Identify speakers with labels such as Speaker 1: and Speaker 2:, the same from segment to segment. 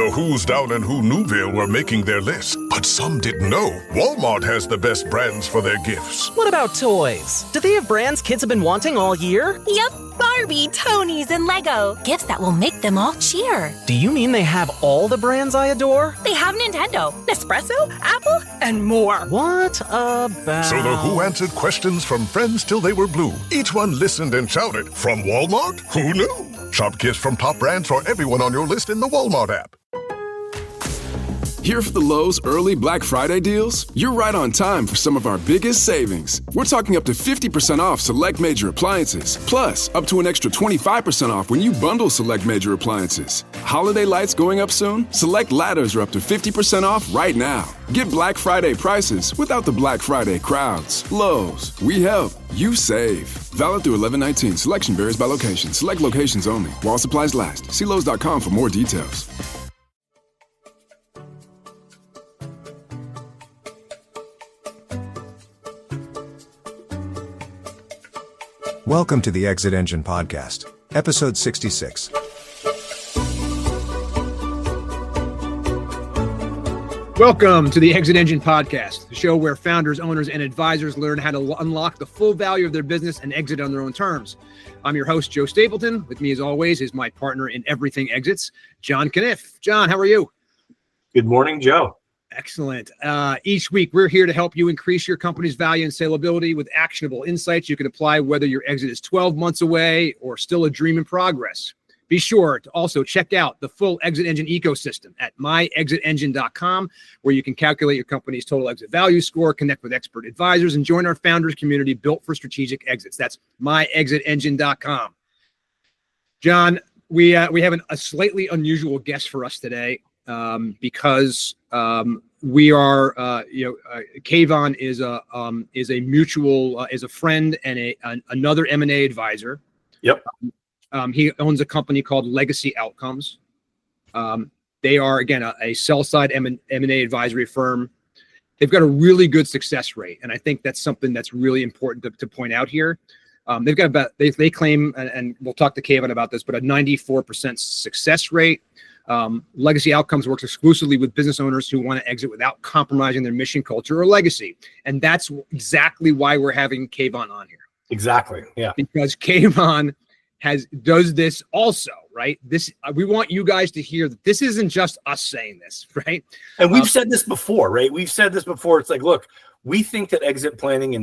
Speaker 1: The Who's down in Who Newville were making their list, but some didn't know Walmart has the best brands for their gifts.
Speaker 2: What about toys? Do they have brands kids have been wanting all year?
Speaker 3: Yep, Barbie, Tony's, and Lego. Gifts that will make them all cheer.
Speaker 2: Do you mean they have all the brands I adore?
Speaker 3: They have Nintendo, Nespresso, Apple, and more.
Speaker 2: What about...
Speaker 1: So the Who answered questions from friends till they were blue. Each one listened and shouted, from Walmart? Who knew? Shop gifts from top brands for everyone on your list in the Walmart app.
Speaker 4: Here for the Lowe's early Black Friday deals? You're right on time for some of our biggest savings. We're talking up to 50% off select major appliances, plus up to an extra 25% off when you bundle select major appliances. Holiday lights going up soon? Select ladders are up to 50% off right now. Get Black Friday prices without the Black Friday crowds. Lowe's, we help, you save. Valid through 11/19. Selection varies by location. Select locations only. While supplies last. See Lowe's.com for more details.
Speaker 5: Welcome to the Exit Engine Podcast, episode 66.
Speaker 6: Welcome to the Exit Engine Podcast, the show where founders, owners, and advisors learn how to unlock the full value of their business and exit on their own terms. I'm your host, Joe Stapleton. With me, as always, is my partner in everything exits, John Kniff. John, how are you?
Speaker 7: Good morning, Joe.
Speaker 6: Excellent. Each week, we're here to help you increase your company's value and salability with actionable insights you can apply whether your exit is 12 months away or still a dream in progress. Be sure to also check out the full Exit Engine ecosystem at myexitengine.com, where you can calculate your company's total exit value score, connect with expert advisors, and join our founders community built for strategic exits. That's myexitengine.com. John, we have a slightly unusual guest for us today. Because we are, Kayvon is a mutual, is a friend and another M&A advisor.
Speaker 7: Yep.
Speaker 6: He owns a company called Legacy Outcomes. They are, again, a sell-side M&A advisory firm. They've got a really good success rate, and I think that's something that's really important to point out here. They've got about, they claim, and we'll talk to Kayvon about this, but a 94% success rate. Legacy Outcomes works exclusively with business owners who want to exit without compromising their mission, culture, or legacy. And that's exactly why we're having Kayvon on here.
Speaker 7: Exactly. Yeah.
Speaker 6: Because Kayvon does this also, right? We want you guys to hear that this isn't just us saying this, right?
Speaker 7: And we've said this before, right? We've said this before. It's like, look, we think that exit planning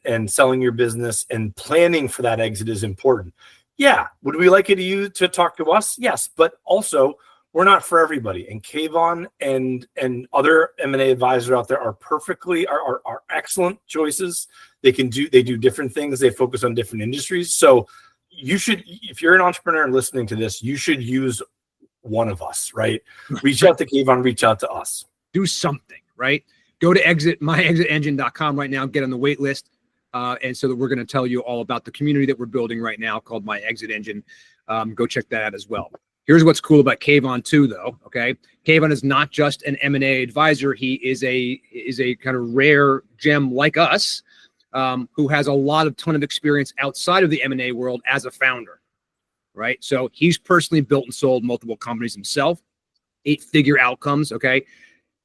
Speaker 7: and selling your business and planning for that exit is important. Yeah. Would we like you to talk to us? Yes. But also, we're not for everybody. And Kayvon and other M&A advisors out there are excellent choices. They do different things. They focus on different industries. So you should, if you're an entrepreneur and listening to this, you should use one of us, right? Reach out to Kayvon, reach out to us. Do something, right? Go to myexitengine.com right now, get on the wait list. And so that we're going to tell you all about the community that we're building right now called My Exit Engine. Go check that out as well. Here's what's cool about Kayvon too, though. Okay, Kayvon is not just an M&A advisor. He is a kind of rare gem like us, who has a ton of experience outside of the M&A world as a founder, right? So he's personally built and sold multiple companies himself, 8-figure outcomes. Okay,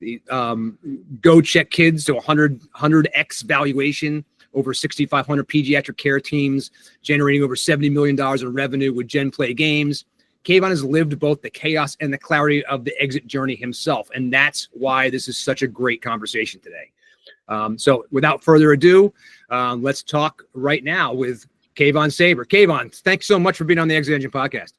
Speaker 7: Go Check Kids to 100x valuation, over 6,500 pediatric care teams, generating over $70 million in revenue with Gen Play Games. Kayvon has lived both the chaos and the clarity of the exit journey himself, and that's why this is such a great conversation today. So without further ado, let's talk right now with Kayvon Saber. Kayvon, thanks so much for being on the Exit Engine Podcast.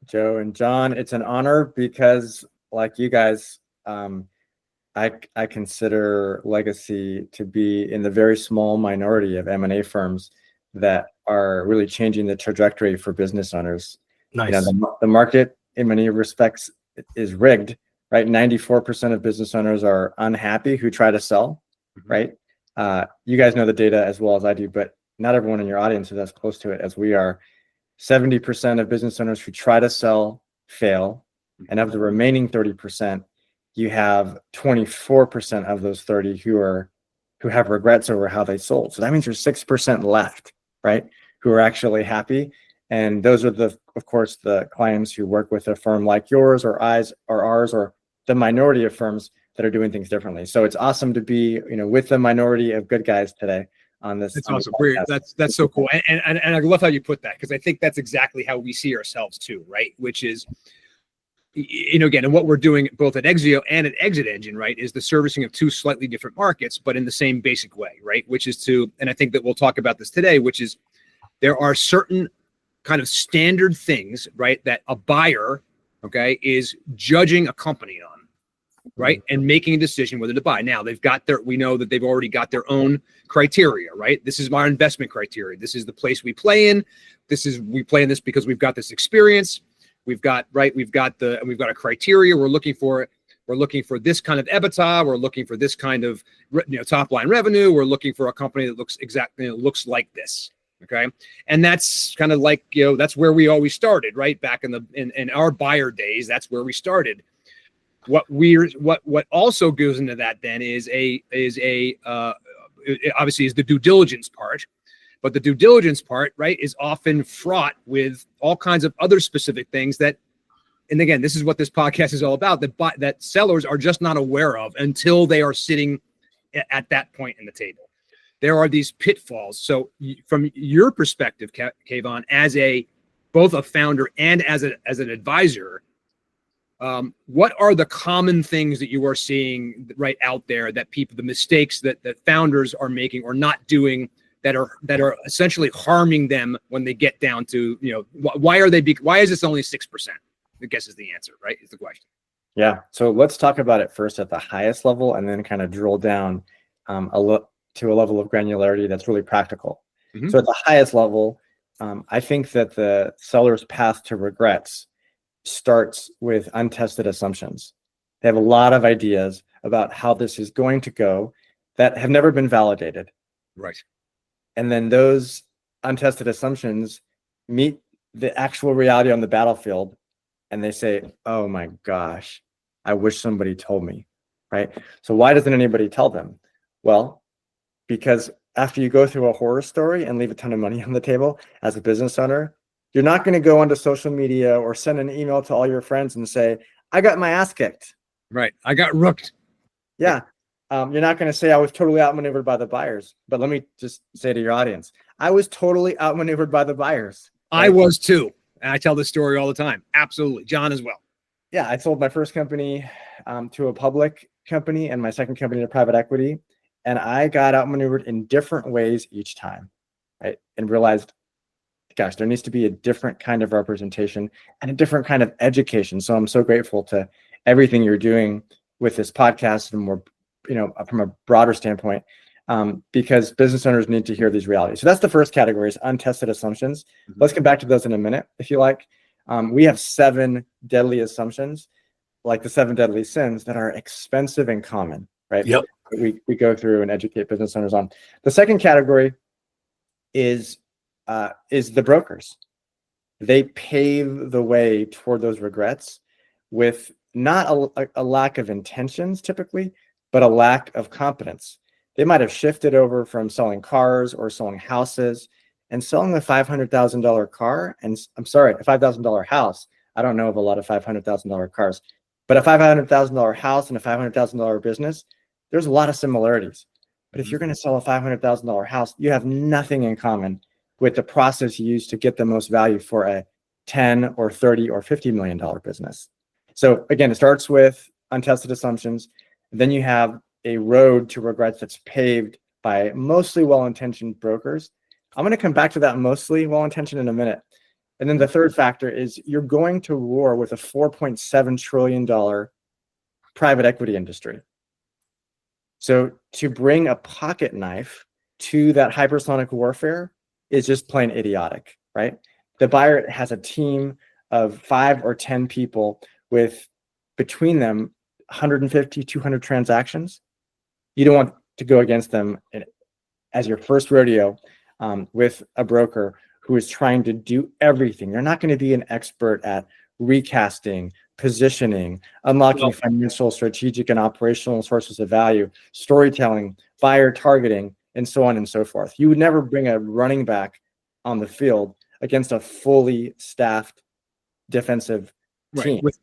Speaker 8: Joe and John, it's an honor because, like you guys, I consider Legacy to be in the very small minority of M&A firms that are really changing the trajectory for business owners.
Speaker 7: Nice.
Speaker 8: The market, in many respects, is rigged, right? 94% of business owners are unhappy who try to sell, right? You guys know the data as well as I do, but not everyone in your audience is as close to it as we are. 70% of business owners who try to sell fail, and of the remaining 30%, you have 24% of those 30 who have regrets over how they sold. So that means there's 6% left, right? Who are actually happy. And those are of course, the clients who work with a firm like yours or ours, or the minority of firms that are doing things differently. So it's awesome to be, with the minority of good guys today on this.
Speaker 6: That's awesome. That's so cool. And I love how you put that, because I think that's exactly how we see ourselves too, right? Which is, again, and what we're doing both at Exio and at Exit Engine, right, is the servicing of two slightly different markets, but in the same basic way, right? Which is and I think that we'll talk about this today, which is there are certain kind of standard things, right, that a buyer, okay, is judging a company on, right, and making a decision whether to buy. Now we know that they've already got their own criteria, right? This is our investment criteria. This is the place we play in. We play in this because we've got this experience. We've got a criteria. We're looking for this kind of EBITDA. We're looking for this kind of top line revenue. We're looking for a company that looks like this. Okay. And that's kind of like, that's where we always started, right? Back in our buyer days, that's where we started. What also goes into that then is obviously is the due diligence part, but the due diligence part, right, is often fraught with all kinds of other specific things that, and again, this is what this podcast is all about, that sellers are just not aware of until they are sitting at that point in the table. There are these pitfalls. So from your perspective, Kayvon, as both a founder and as an advisor, what are the common things that you are seeing right out there that the mistakes that founders are making or not doing that are essentially harming them when they get down to, why is this only 6%? I guess is the answer, right? Is the question.
Speaker 8: Yeah. So let's talk about it first at the highest level and then kind of drill down to a level of granularity that's really practical. Mm-hmm. So at the highest level, I think that the seller's path to regrets starts with untested assumptions. They have a lot of ideas about how this is going to go that have never been validated.
Speaker 6: Right.
Speaker 8: And then those untested assumptions meet the actual reality on the battlefield, and they say, oh my gosh, I wish somebody told me, right? So why doesn't anybody tell them? Well, because after you go through a horror story and leave a ton of money on the table as a business owner, you're not going to go onto social media or send an email to all your friends and say, I got my ass kicked.
Speaker 6: Right. I got rooked.
Speaker 8: Yeah. You're not going to say I was totally outmaneuvered by the buyers. But let me just say to your audience, I was totally outmaneuvered by the buyers.
Speaker 6: I was too. And I tell this story all the time. Absolutely. John as well.
Speaker 8: Yeah. I sold my first company to a public company and my second company to private equity. And I got outmaneuvered in different ways each time, right? And realized, gosh, there needs to be a different kind of representation and a different kind of education. So I'm so grateful to everything you're doing with this podcast and more, from a broader standpoint, because business owners need to hear these realities. So that's the first category, is untested assumptions. Mm-hmm. Let's get back to those in a minute, if you like. We have 7 deadly assumptions, like the 7 deadly sins, that are expensive and common, right?
Speaker 7: Yep.
Speaker 8: We go through and educate business owners on. The second category is the brokers. They pave the way toward those regrets with not a lack of intentions typically, but a lack of competence. They might have shifted over from selling cars or selling houses and selling a $500,000 car. And I'm sorry, a $5,000 house. I don't know of a lot of $500,000 cars, but a $500,000 house and a $500,000 business, there's a lot of similarities. But if you're going to sell a $500,000 house, you have nothing in common with the process you use to get the most value for a 10 or 30 or $50 million business. So again, it starts with untested assumptions. Then you have a road to regrets that's paved by mostly well-intentioned brokers. I'm going to come back to that mostly well-intentioned in a minute. And then the third factor is you're going to war with a $4.7 trillion private equity industry. So to bring a pocket knife to that hypersonic warfare is just plain idiotic, right? The buyer has a team of 5 or 10 people with between them 150, 200 transactions. You don't want to go against them as your first rodeo with a broker who is trying to do everything. You're not going to be an expert at recasting, positioning, unlocking financial, strategic, and operational sources of value, storytelling, buyer targeting, and so on and so forth. You would never bring a running back on the field against a fully staffed defensive team
Speaker 6: with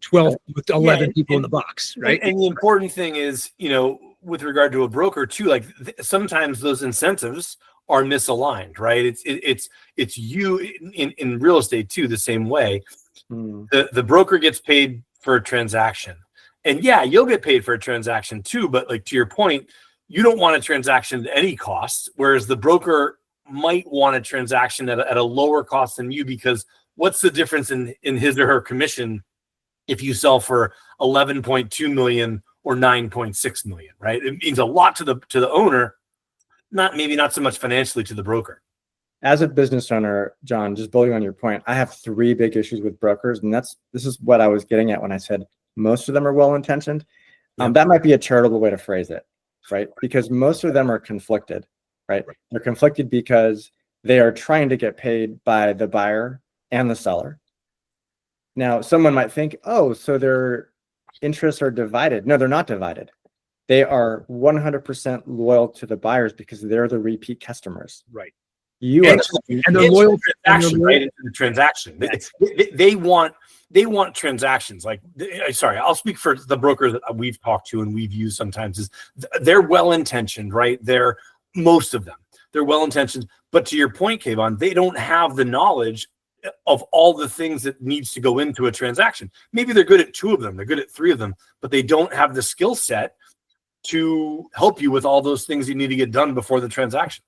Speaker 6: 11 people in the box, right?
Speaker 7: And the important thing is, with regard to a broker too, like sometimes those incentives are misaligned, right? It's you in real estate too, the same way. The broker gets paid for a transaction, and yeah, you'll get paid for a transaction too. But like to your point, you don't want a transaction at any cost, whereas the broker might want a transaction at a lower cost than you, because what's the difference in his or her commission if you sell for 11.2 million or 9.6 million, right? It means a lot to the owner, maybe not so much financially to the broker.
Speaker 8: As a business owner, John, just building on your point, I have 3 big issues with brokers, and this is what I was getting at when I said most of them are well-intentioned. That might be a charitable way to phrase it, right? Because most of them are conflicted, right? They're conflicted because they are trying to get paid by the buyer and the seller. Now, someone might think, oh, so their interests are divided. No, they're not divided. They are 100% loyal to the buyers because they're the repeat customers.
Speaker 6: Right.
Speaker 7: And they're loyal to the transaction. They want transactions. Like, sorry, I'll speak for the brokers that we've talked to and we've used sometimes. Is they're well-intentioned, right? Most of them, they're well-intentioned. But to your point, Kayvon, they don't have the knowledge of all the things that needs to go into a transaction. Maybe they're good at 2 of them, they're good at 3 of them, but they don't have the skill set to help you with all those things you need to get done before the transaction.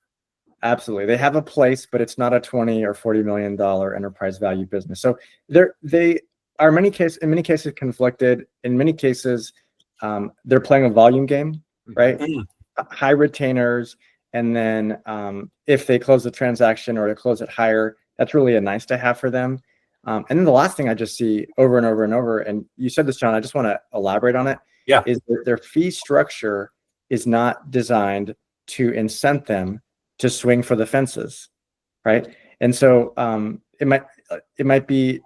Speaker 8: Absolutely. They have a place, but it's not a $20 or $40 million enterprise value business. So they are in many cases conflicted. In many cases, they're playing a volume game, right? High retainers. And then if they close the transaction or they close it higher, that's really a nice to have for them. And then the last thing I just see over and over and over, and you said this, John, I just want to elaborate on it.
Speaker 7: Yeah.
Speaker 8: Is their fee structure is not designed to incent them to swing for the fences, right? And so it might be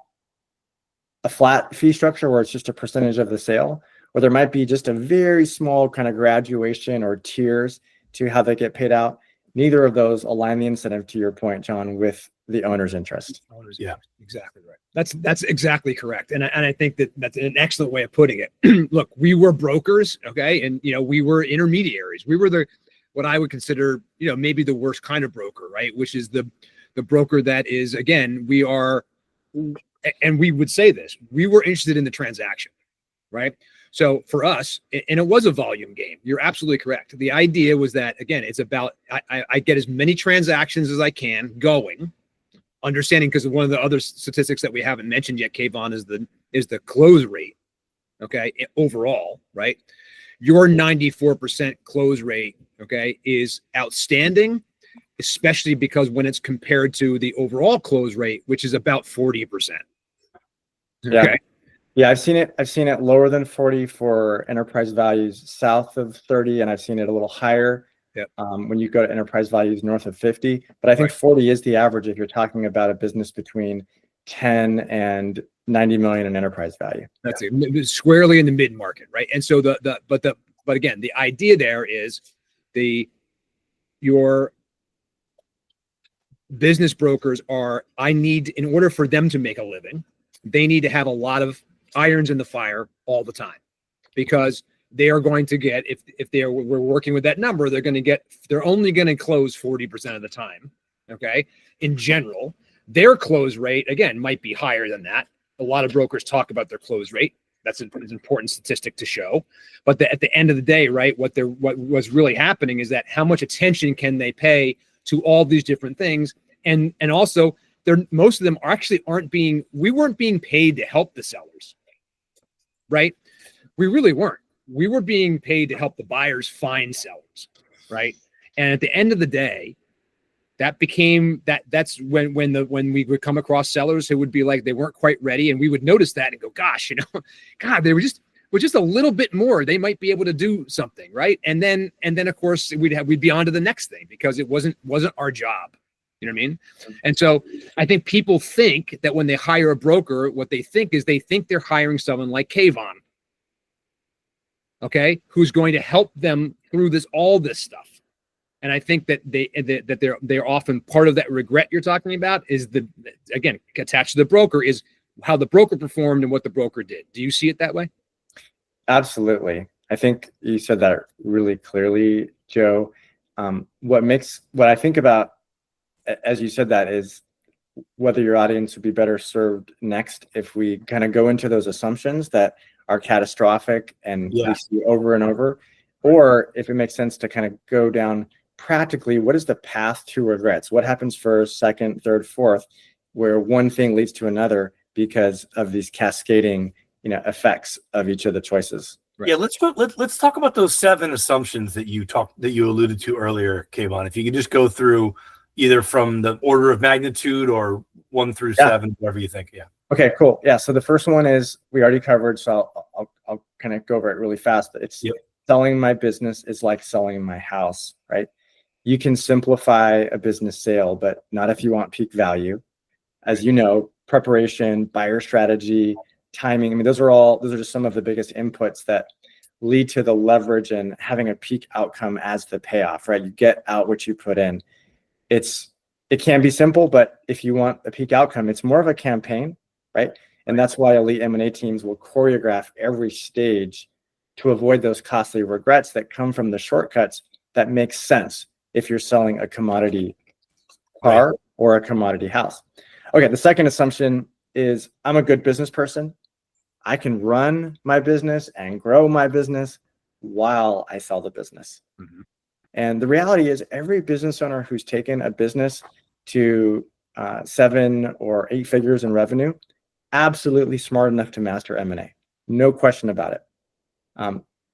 Speaker 8: a flat fee structure where it's just a percentage of the sale, or there might be just a very small kind of graduation or tiers to how they get paid out. Neither of those align the incentive, to your point, John, with the owner's interest.
Speaker 6: Yeah, exactly right. That's exactly correct. And I think that's an excellent way of putting it. Look, we were brokers, okay? And, we were intermediaries. We were what I would consider, maybe the worst kind of broker, right? Which is the broker that is, again, we would say this, we were interested in the transaction, right? So for us, and it was a volume game, you're absolutely correct. The idea was that, again, it's about, I get as many transactions as I can going, understanding, because one of the other statistics that we haven't mentioned yet, Kayvon, is the close rate, okay, overall, right? Your 94% close rate, okay, is outstanding, especially because when it's compared to the overall close rate, which is about 40%. Okay.
Speaker 8: Yeah, I've seen it lower than 40 for enterprise values south of 30, and I've seen it a little higher when you go to enterprise values north of 50. But I think 40 is the average if you're talking about a business between 10 and 90 million in enterprise value.
Speaker 6: That's it, squarely in the mid market, right? And so but again, the idea there is your business brokers in order for them to make a living, they need to have a lot of irons in the fire all the time, because they are going to get, if we're working with that number, they're only going to close 40% of the time. Okay. In general, their close rate, again, might be higher than that. A lot of brokers talk about their close rate. That's an important statistic to show. But at the end of the day, right, what was really happening is that how much attention can they pay to all these different things? And also, most of them we weren't being paid to help the sellers, right? We really weren't. We were being paid to help the buyers find sellers, right? And at the end of the day, that became that's when we would come across sellers who would be like, they weren't quite ready, and we would notice that and go, gosh, God, they were just a little bit more, they might be able to do something, right? And then of course we'd be on to the next thing, because it wasn't our job. You know what I mean? And so I think people think that when they hire a broker, what they think is they're hiring someone like Kayvon, okay, who's going to help them through all this stuff, And I think that they're often part of that regret you're talking about is again, attached to the broker is how the broker performed and what the broker did. Do you see it that way?
Speaker 8: Absolutely. I think you said that really clearly, Joe. What I think about as you said that is whether your audience would be better served next if we kind of go into those assumptions that are catastrophic and we see over and over, or if it makes sense to kind of go down practically, what is the path to regrets? What happens first, second, third, fourth, where one thing leads to another because of these cascading, effects of each of the choices.
Speaker 7: Right. Yeah, let's talk about those 7 assumptions that you alluded to earlier, Kayvon. If you could just go through either from the order of magnitude or 1 through 7, whatever you think. Yeah.
Speaker 8: Okay, cool. Yeah. So the first one is we already covered, so I'll kind of go over it really fast. It's selling my business is like selling my house, right? You can simplify a business sale, but not if you want peak value. As you know, preparation, buyer strategy, timing. I mean, those are just some of the biggest inputs that lead to the leverage and having a peak outcome as the payoff, right? You get out what you put in. It can be simple, but if you want a peak outcome, it's more of a campaign, right? And that's why elite M&A teams will choreograph every stage to avoid those costly regrets that come from the shortcuts that make sense if you're selling a commodity car or a commodity house. Okay, the second assumption is I'm a good business person. I can run my business and grow my business while I sell the business. Mm-hmm. And the reality is every business owner who's taken a business to 7 or 8 figures in revenue, absolutely smart enough to master M&A. No question about it.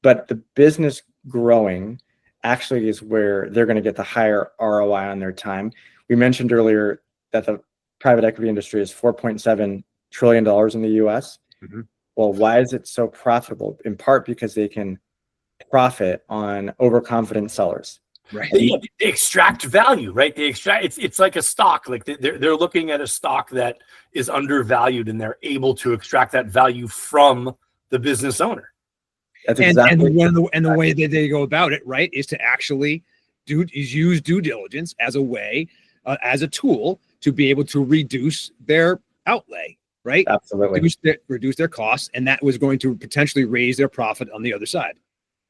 Speaker 8: But the business growing actually is where they're going to get the higher ROI on their time. We mentioned earlier that the private equity industry is $4.7 trillion in the US. Mm-hmm. Well, why is it so profitable? In part because they can profit on overconfident sellers.
Speaker 7: Right. They extract value, right? It's like a stock. Like they're looking at a stock that is undervalued and they're able to extract that value from the business owner.
Speaker 8: That's exactly.
Speaker 6: And the way that they go about it, right, is to actually use due diligence as a way, as a tool to be able to reduce their outlay, right?
Speaker 8: Absolutely.
Speaker 6: Reduce their costs, and that was going to potentially raise their profit on the other side.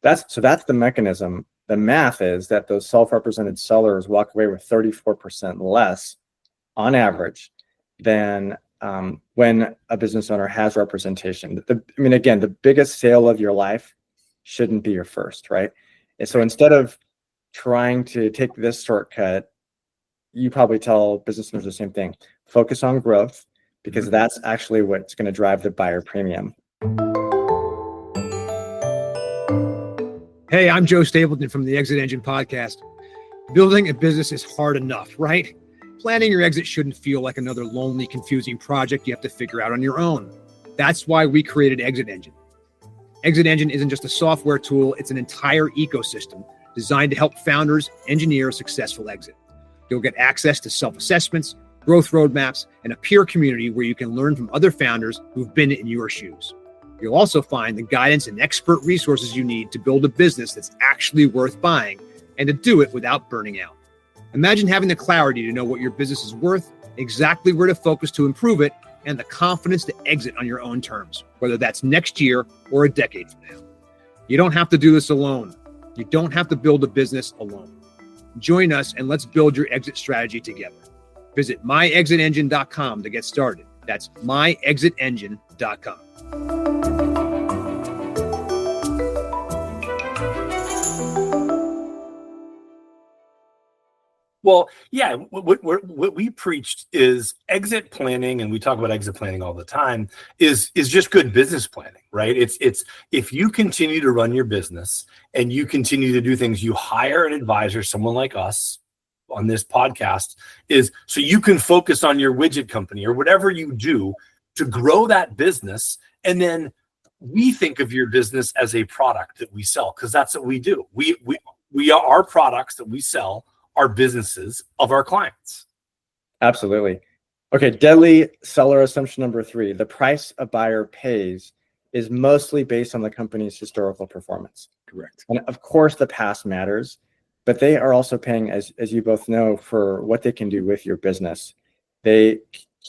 Speaker 8: That's the mechanism. The math is that those self-represented sellers walk away with 34% less on average than when a business owner has representation. Again, the biggest sale of your life shouldn't be your first, right? And so instead of trying to take this shortcut, you probably tell business owners the same thing. Focus on growth because that's actually what's going to drive the buyer premium.
Speaker 6: Hey, I'm Joe Stapleton from the Exit Engine podcast. Building a business is hard enough, right? Planning your exit shouldn't feel like another lonely, confusing project you have to figure out on your own. That's why we created Exit Engine. Exit Engine isn't just a software tool, it's an entire ecosystem designed to help founders engineer a successful exit. You'll get access to self-assessments, growth roadmaps, and a peer community where you can learn from other founders who've been in your shoes. You'll also find the guidance and expert resources you need to build a business that's actually worth buying and to do it without burning out. Imagine having the clarity to know what your business is worth, exactly where to focus to improve it, and the confidence to exit on your own terms, whether that's next year or a decade from now. You don't have to do this alone. You don't have to build a business alone. Join us and let's build your exit strategy together. Visit myexitengine.com to get started. That's myexitengine.com.
Speaker 7: Well, yeah, what we preached is exit planning, and we talk about exit planning all the time, is just good business planning, right? It's if you continue to run your business and you continue to do things, you hire an advisor, someone like us on this podcast, is so you can focus on your widget company or whatever you do to grow that business. And then we think of your business as a product that we sell, because that's what we do. We are our products that we sell are businesses of our clients.
Speaker 8: Absolutely. Okay, deadly seller assumption number 3. The price a buyer pays is mostly based on the company's historical performance.
Speaker 6: Correct.
Speaker 8: And of course, the past matters, but they are also paying, as you both know, for what they can do with your business. They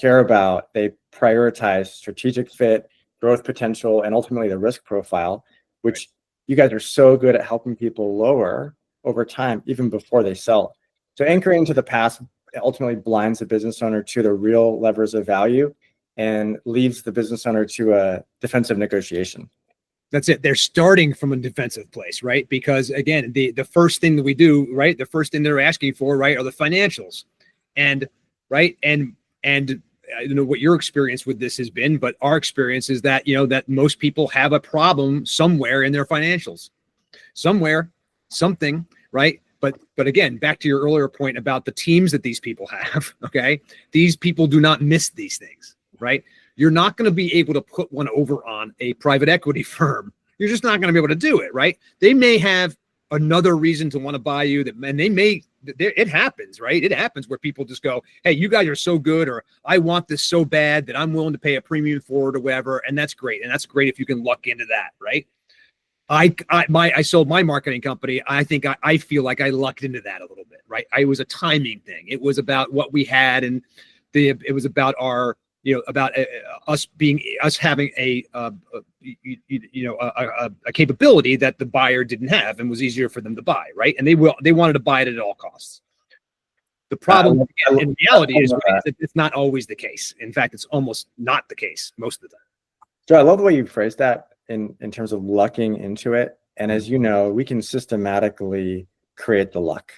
Speaker 8: care about, they prioritize strategic fit, growth potential, and ultimately the risk profile, which you guys are so good at helping people lower over time, even before they sell. So anchoring to the past ultimately blinds the business owner to the real levers of value and leaves the business owner to a defensive negotiation.
Speaker 6: That's it. They're starting from a defensive place, right? Because again, the first thing that we do, right, the first thing they're asking for, right, are the financials, and right, and I don't know what your experience with this has been, but our experience is that that most people have a problem somewhere in their financials, somewhere, something, right? But again, back to your earlier point about the teams that these people have. Okay, these people do not miss these things, right? You're not going to be able to put one over on a private equity firm. You're just not going to be able to do it, right? They may have another reason to want to buy you, and they may, it happens, right? It happens where people just go, hey, you guys are so good, or I want this so bad that I'm willing to pay a premium for it or whatever. And that's great. And that's great if you can luck into that, right? I sold my marketing company. I think I feel like I lucked into that a little bit, right? It was a timing thing. It was about what we had, and it was about our, about us having a capability that the buyer didn't have and was easier for them to buy, right? And they wanted to buy it at all costs. The problem in reality is that it's not always the case. In fact, it's almost not the case most of the time.
Speaker 8: So I love the way you phrased that in terms of lucking into it. And as you know, we can systematically create the luck,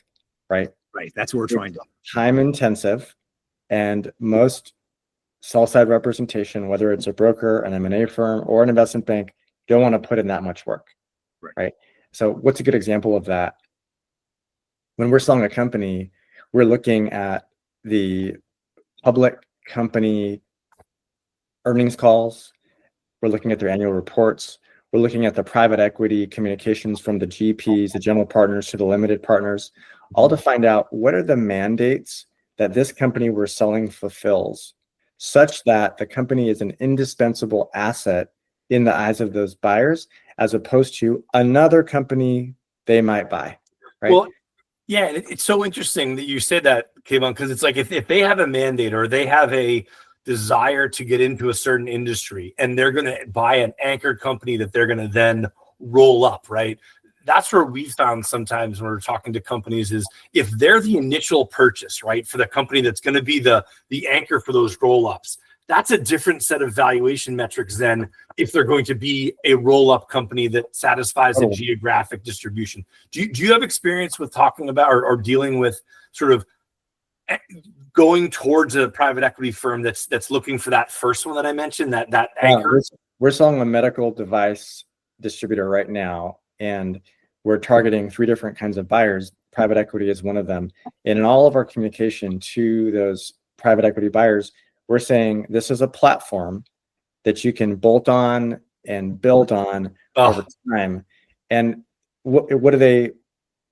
Speaker 8: right?
Speaker 6: Right. That's what we're trying to do.
Speaker 8: Time intensive, and most sell-side representation, whether it's a broker, an M&A firm, or an investment bank, don't want to put in that much work, right? So what's a good example of that? When we're selling a company, we're looking at the public company earnings calls. We're looking at their annual reports. We're looking at the private equity communications from the GPs, the general partners to the limited partners, all to find out what are the mandates that this company we're selling fulfills, such that the company is an indispensable asset in the eyes of those buyers, as opposed to another company they might buy, right?
Speaker 7: Well, yeah, it's so interesting that you said that, Kayvon, because it's like if they have a mandate or they have a desire to get into a certain industry and they're going to buy an anchor company that they're going to then roll up, right? That's where we found sometimes when we're talking to companies is if they're the initial purchase, right, for the company that's going to be the anchor for those roll-ups, that's a different set of valuation metrics than if they're going to be a roll-up company that satisfies a geographic distribution. Do you have experience with talking about or dealing with sort of going towards a private equity firm that's looking for that first one that I mentioned, that anchor?
Speaker 8: We're selling a medical device distributor right now, and we're targeting 3 different kinds of buyers. Private equity is one of them. And in all of our communication to those private equity buyers, we're saying this is a platform that you can bolt on and build on over time. And what are they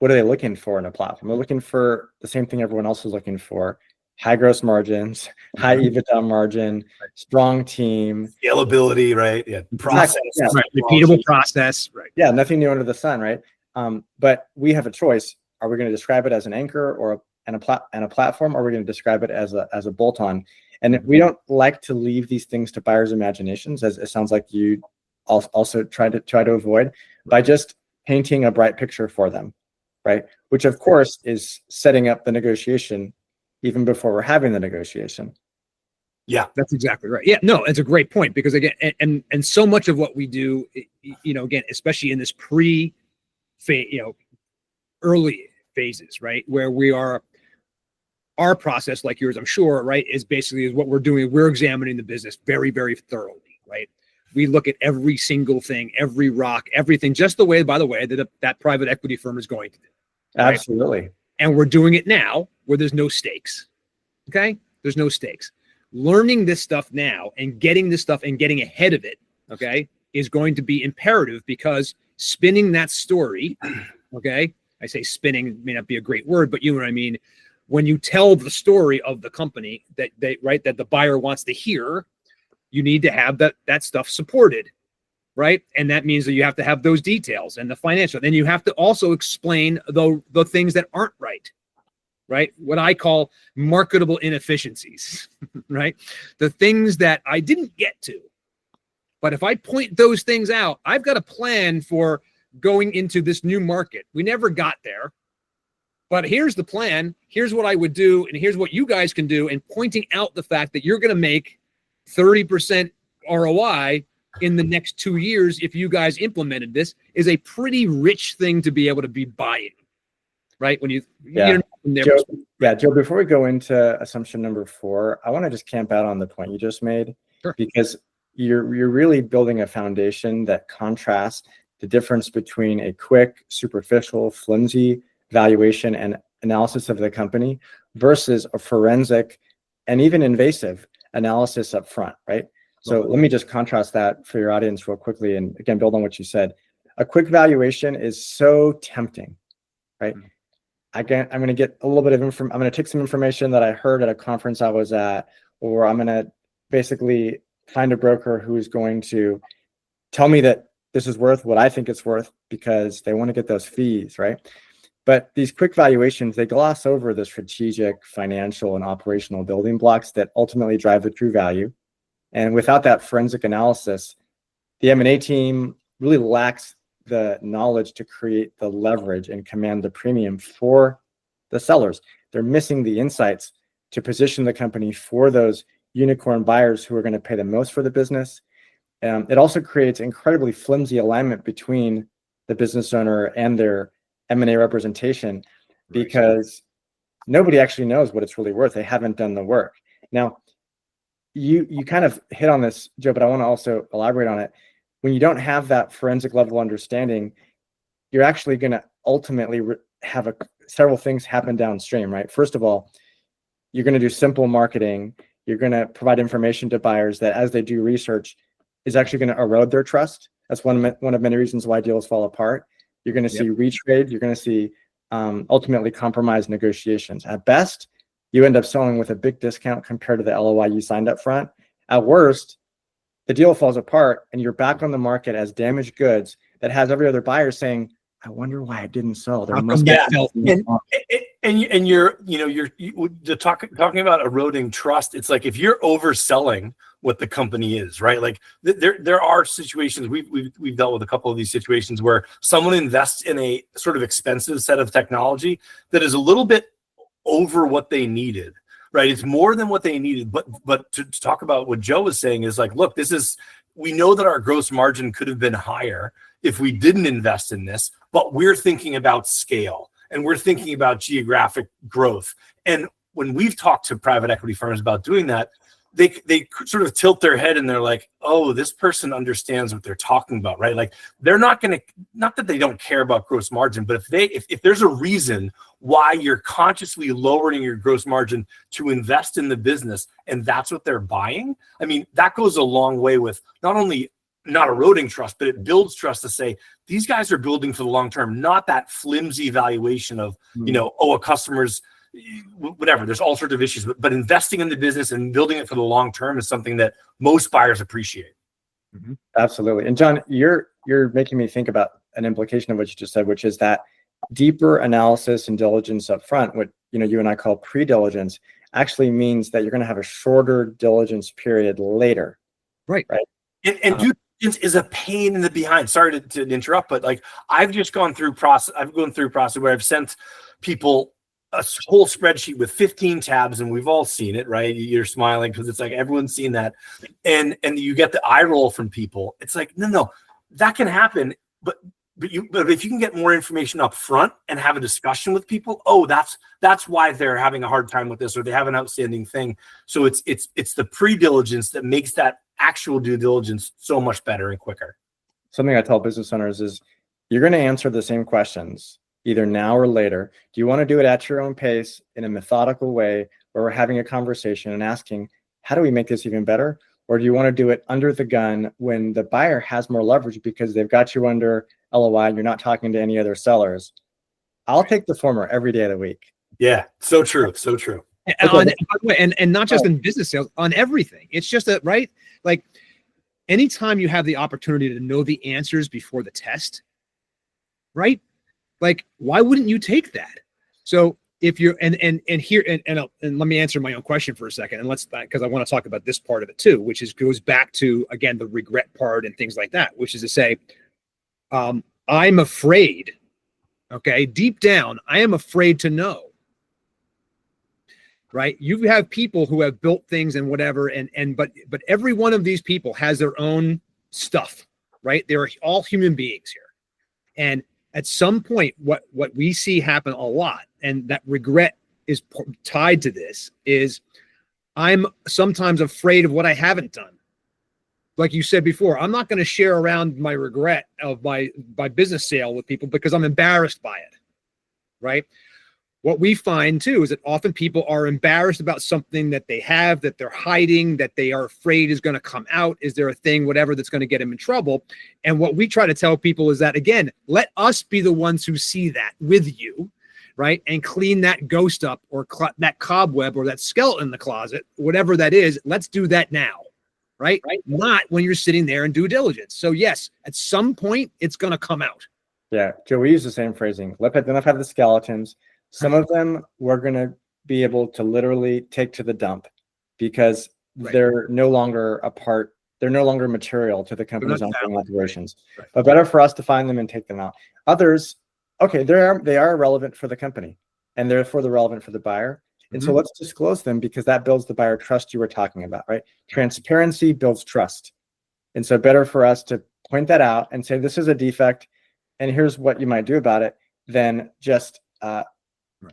Speaker 8: looking for in a platform? They're looking for the same thing everyone else is looking for: high gross margins, high EBITDA margin, strong team,
Speaker 7: scalability, right? Yeah, process,
Speaker 6: right. Repeatable process, right?
Speaker 8: Yeah, nothing new under the sun, right? But we have a choice. Are we going to describe it as an anchor or a platform, or are we going to describe it as a bolt-on? And we don't like to leave these things to buyers' imaginations, as it sounds like you also try to avoid, by just painting a bright picture for them, right? Which of course is setting up the negotiation even before we're having the negotiation.
Speaker 6: Yeah, that's exactly right. Yeah, no, it's a great point, because again, and so much of what we do, again, especially in this early phases, right, where we are, our process, like yours, I'm sure, right, is what we're doing. We're examining the business very, very thoroughly, right? We look at every single thing, every rock, everything, just the way, by the way, that private equity firm is going to do. Right?
Speaker 8: Absolutely.
Speaker 6: And we're doing it now where there's no stakes. Okay? There's no stakes. Learning this stuff now and getting this stuff and getting ahead of it, okay, is going to be imperative, because spinning that story, okay, I say spinning may not be a great word, but you know what I mean. When you tell the story of the company that the buyer wants to hear, you need to have that stuff supported. right? And that means that you have to have those details and the financial. Then you have to also explain the things that aren't right, right? What I call marketable inefficiencies, right? The things that I didn't get to. But if I point those things out, I've got a plan for going into this new market. We never got there, but here's the plan. Here's what I would do. And here's what you guys can do. And pointing out the fact that you're going to make 30% ROI in the next 2 years if you guys implemented this is a pretty rich thing to be able to be buying, right? When you
Speaker 8: Joe, before we go into assumption number 4, I want to just camp out on the point you just made.
Speaker 6: Sure.
Speaker 8: Because you're really building a foundation that contrasts the difference between a quick, superficial, flimsy valuation and analysis of the company versus a forensic and even invasive analysis up front, right? So let me just contrast that for your audience real quickly. And again, build on what you said. A quick valuation is so tempting, right? I'm going to get a little bit of I'm going to take some information that I heard at a conference I was at, or I'm going to basically find a broker who's going to tell me that this is worth what I think it's worth because they want to get those fees, right? But these quick valuations, they gloss over the strategic, financial, and operational building blocks that ultimately drive the true value. And without that forensic analysis, the M&A team really lacks the knowledge to create the leverage and command the premium for the sellers. They're missing the insights to position the company for those unicorn buyers who are going to pay the most for the business. It also creates incredibly flimsy alignment between the business owner and their M&A representation because nobody actually knows what it's really worth. They haven't done the work. Now, you kind of hit on this, Joe, but I want to also elaborate on it. When you don't have that forensic level understanding, you're actually going to ultimately have several things happen downstream, right? First of all, you're going to do simple marketing. You're going to provide information to buyers that as they do research is actually going to erode their trust. That's one of many reasons why deals fall apart. You're going to see retrade. You're going to see ultimately compromised negotiations. At best, you end up selling with a big discount compared to the LOI you signed up front. At worst, the deal falls apart and you're back on the market as damaged goods that has every other buyer saying, I wonder why it didn't sell. There must be
Speaker 7: and you're talking about eroding trust. It's like if you're overselling what the company is, right? Like there are situations we've dealt with a couple of these situations where someone invests in a sort of expensive set of technology that is a little bit over what they needed, right? It's more than what they needed. But to talk about what Joe was saying is like, look, we know that our gross margin could have been higher if we didn't invest in this, but we're thinking about scale and we're thinking about geographic growth. And when we've talked to private equity firms about doing that, they sort of tilt their head and they're like, oh, this person understands what they're talking about, right? Like they're not that they don't care about gross margin, but if there's a reason why you're consciously lowering your gross margin to invest in the business and that's what they're buying, I mean, that goes a long way with not only not eroding trust, but it builds trust to say these guys are building for the long term, not that flimsy valuation of, a customer's whatever. There's all sorts of issues, but investing in the business and building it for the long term is something that most buyers appreciate.
Speaker 8: Mm-hmm. Absolutely. And John, you're making me think about an implication of what you just said, which is that deeper analysis and diligence up front, what you and I call pre-diligence, actually means that you're going to have a shorter diligence period later.
Speaker 6: Right.
Speaker 7: And due diligence is a pain in the behind. Sorry to interrupt, but like I've gone through process where I've sent people a whole spreadsheet with 15 tabs, and we've all seen it, right? You're smiling because it's like everyone's seen that, and you get the eye roll from people. It's like no, that can happen, but if you can get more information up front and have a discussion with people, that's why they're having a hard time with this, or they have an outstanding thing. So it's the pre-diligence that makes that actual due diligence so much better and quicker.
Speaker 8: Something I tell business owners is you're going to answer the same questions either now or later. Do you want to do it at your own pace in a methodical way where we're having a conversation and asking, how do we make this even better? Or do you want to do it under the gun when the buyer has more leverage because they've got you under LOI and you're not talking to any other sellers? I'll take the former every day of the week.
Speaker 7: Yeah, so true, so true.
Speaker 6: And not just in business sales, on everything. It's just right? Like anytime you have the opportunity to know the answers before the test, right? Like, why wouldn't you take that? So if you're and let me answer my own question for a second, and because I want to talk about this part of it too, which goes back to, again, the regret part and things like that, which is to say, I'm afraid. Okay, deep down, I am afraid to know. Right? You have people who have built things and whatever, but every one of these people has their own stuff, right? They're all human beings here, and at some point, what we see happen a lot, and that regret is tied to this, is I'm sometimes afraid of what I haven't done. Like you said before, I'm not going to share around my regret of my business sale with people because I'm embarrassed by it, right? What we find too is that often people are embarrassed about something that they have, that they're hiding, that they are afraid is going to come out. Is there a thing, whatever, that's going to get them in trouble? And what we try to tell people is that, again, let us be the ones who see that with you, right? And clean that ghost up, or that cobweb, or that skeleton in the closet, whatever that is. Let's do that now, right? Not when you're sitting there in due diligence. So yes, at some point it's going to come out.
Speaker 8: Yeah, Joe, we use the same phrasing. Let them have the skeletons. Some of them we're going to be able to literally take to the dump because they're no longer a part. They're no longer material to the company's ongoing operations. Right. But better for us to find them and take them out. Others, okay, they are relevant for the company, and therefore they're relevant for the buyer. And so let's disclose them, because that builds the buyer trust you were talking about, right? Transparency builds trust. And so better for us to point that out and say, this is a defect, and here's what you might do about it, than just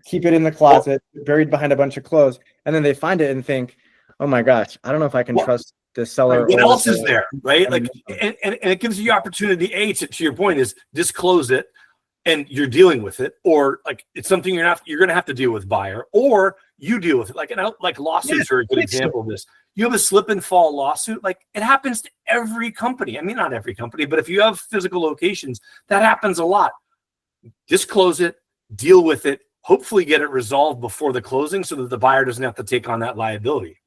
Speaker 8: keep it in the closet, buried behind a bunch of clothes, and then they find it and think, oh my gosh, I don't know if I can trust the seller.
Speaker 7: What else is there, right? Like, and it gives you opportunity, to your point, is disclose it, and you're dealing with it, or like it's something you're going to have to deal with, buyer, or you deal with it. Like lawsuits are a good example of this. You have a slip and fall lawsuit, like it happens to every company. I mean, not every company, but if you have physical locations, that happens a lot. Disclose it, deal with it, hopefully get it resolved before the closing so that the buyer doesn't have to take on that liability.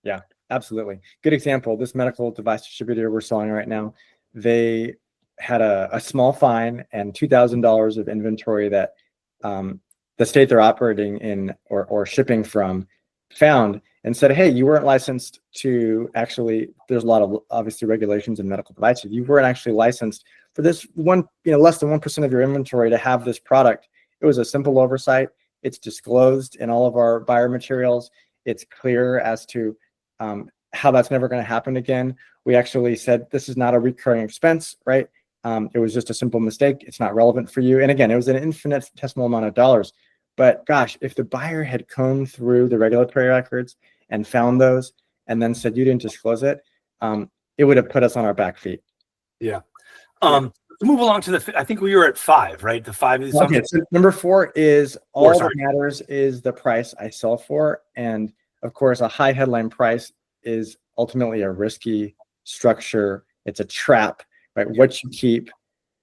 Speaker 8: Yeah, absolutely. Good example. This medical device distributor we're selling right now, they had a small fine and $2,000 of inventory that the state they're operating in or shipping from found, and said, hey, you weren't licensed to actually, there's a lot of obviously regulations in medical devices. You weren't actually licensed for this one, less than 1% of your inventory to have this product. It was a simple oversight. It's disclosed in all of our buyer materials. It's clear as to how that's never going to happen again. We actually said this is not a recurring expense, right? It was just a simple mistake. It's not relevant for you. And again, it was an infinitesimal amount of dollars. But gosh, if the buyer had combed through the regulatory records and found those and then said you didn't disclose it, it would have put us on our back feet.
Speaker 7: Yeah. Move along to I think we were at 5, right? The 5 is
Speaker 8: okay. So number 4 is all that matters is the price I sell for. And of course, a high headline price is ultimately a risky structure. It's a trap, right? What you keep,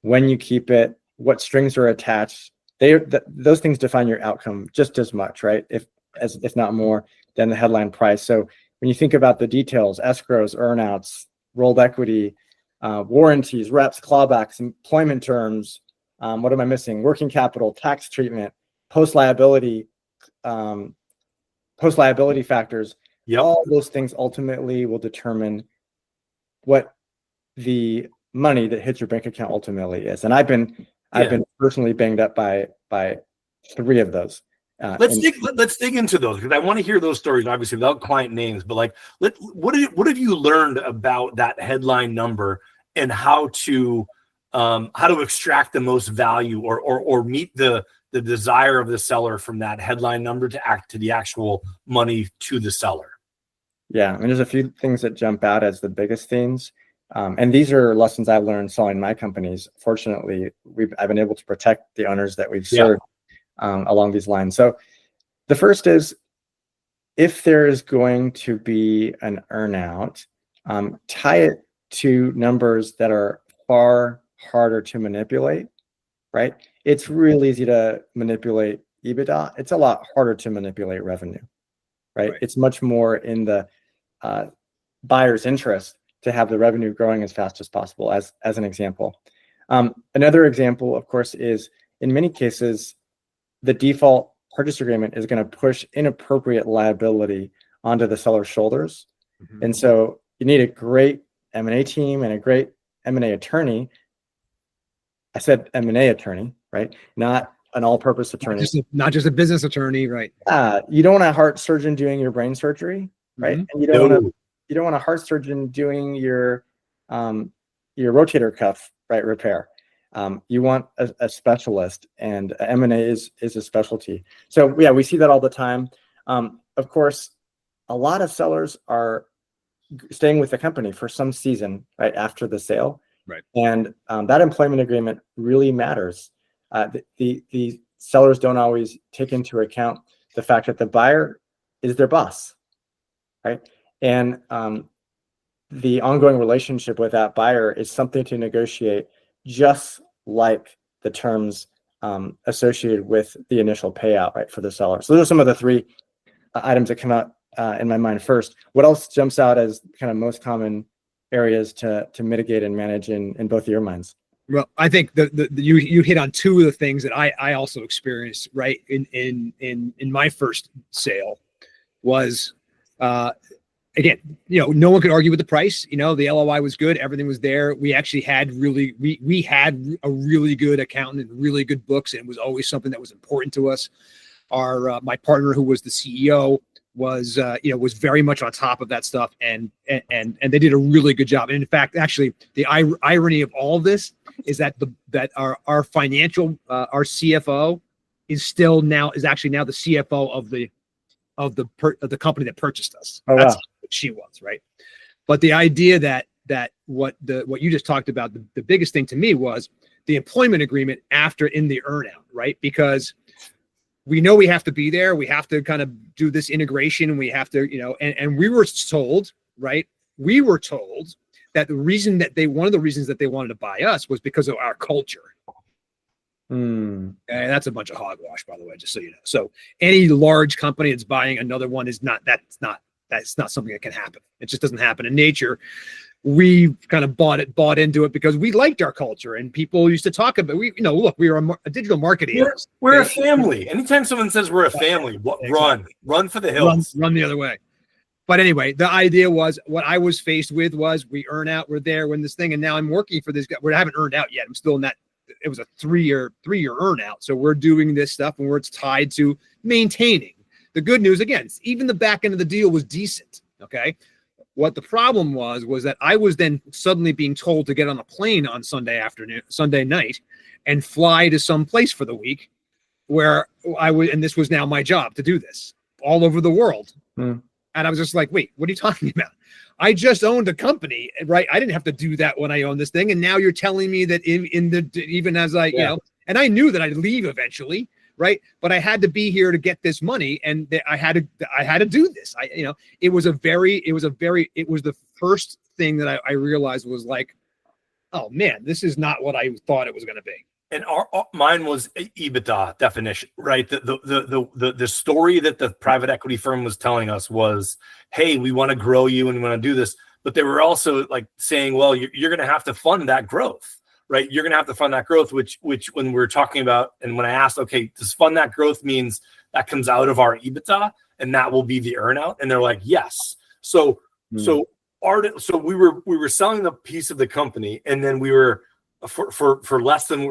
Speaker 8: when you keep it, what strings are attached. Those things define your outcome just as much, right? If not more than the headline price. So when you think about the details, escrows, earnouts, rolled equity, warranties, reps, clawbacks, employment terms, what am I missing? Working capital, tax treatment, post liability factors. Yep. All those things ultimately will determine what the money that hits your bank account ultimately is. And I've been personally banged up by 3 of those.
Speaker 7: Let's dig into those, because I want to hear those stories, obviously without client names. But like, what have you learned about that headline number and how to extract the most value or meet the desire of the seller from that headline number to the actual money to the seller?
Speaker 8: Yeah, I mean, there's a few things that jump out as the biggest themes. And these are lessons I've learned selling my companies. Fortunately, I've been able to protect the owners that we've served along these lines. So the first is, if there is going to be an earnout, tie it to numbers that are far harder to manipulate, right? It's real easy to manipulate EBITDA. It's a lot harder to manipulate revenue, right? It's much more in the buyer's interest to have the revenue growing as fast as possible, as an example. Another example, of course, is in many cases, the default purchase agreement is going to push inappropriate liability onto the seller's shoulders.
Speaker 6: Mhm.
Speaker 8: And so you need a great M&A team and a great M&A attorney. I said M&A attorney, right? Not an all-purpose attorney.
Speaker 6: Not just a business attorney, right?
Speaker 8: You don't want a heart surgeon doing your brain surgery, right?
Speaker 6: Mhm.
Speaker 8: And you don't want a heart surgeon doing your rotator cuff, right, repair. You want a specialist, and M&A is a specialty. So yeah, we see that all the time. Of course, a lot of sellers are staying with the company for some season, right, after the sale.
Speaker 6: Right.
Speaker 8: And that employment agreement really matters. The sellers don't always take into account the fact that the buyer is their boss, right? And the ongoing relationship with that buyer is something to negotiate, just like the terms associated with the initial payout, right, for the seller. So those are some of the three items that come out in my mind first. What else jumps out as kind of most common areas to mitigate and manage in both of your minds?
Speaker 6: Well, I think you hit on two of the things that I also experienced, right, in my first sale was, again, no one could argue with the price. The LOI was good. Everything was there. We actually had we had a really good accountant and really good books. And it was always something that was important to us. My partner, who was the CEO, was very much on top of that stuff. And they did a really good job. And in fact, actually, the irony of all of this is that our financial, our CFO is actually now the CFO of the company that purchased us.
Speaker 8: Oh,
Speaker 6: That's
Speaker 8: wow.
Speaker 6: what she was, right? But the idea that what you just talked about, the biggest thing to me was the employment agreement in the earnout, right? Because we know we have to be there. We have to kind of do this integration. We have to, and we were told, right? We were told that one of the reasons that they wanted to buy us was because of our culture. And that's a bunch of hogwash, by the way, just so you know. So any large company that's buying another one that's not something that can happen. It just doesn't happen in nature. We kind of bought into it because we liked our culture, and people used to talk about, look, we are a digital marketing.
Speaker 7: We're a family. Anytime someone says we're a family, run for the hills. Run
Speaker 6: the other way. But anyway, the idea was, what I was faced with was, we earn out, we're there when this thing, and now I'm working for this guy. We haven't earned out yet. I'm still in that. It was a three-year earn out. So we're doing this stuff, and where it's tied to maintaining. The good news, again, even the back end of the deal was decent. Okay. What the problem was that I was then suddenly being told to get on a plane on Sunday night, and fly to some place for the week where and this was now my job to do this all over the world. And I was just like, wait, what are you talking about? I just owned a company, right? I didn't have to do that when I owned this thing. And now you're telling me that even as I, and I knew that I'd leave eventually, right? But I had to be here to get this money, and I had to do this. It was the first thing that I realized was like, oh man, this is not what I thought it was going to be.
Speaker 7: And mine was EBITDA definition, right? The story that the private equity firm was telling us was, hey, we want to grow you and we want to do this. But they were also like saying, well, you're going to have to fund that growth. Right, you're going to have to fund that growth, which when we're talking about, and when I asked, okay, does fund that growth means that comes out of our EBITDA and that will be the earnout? And they're like, yes. So we were selling the piece of the company, and then we were for less than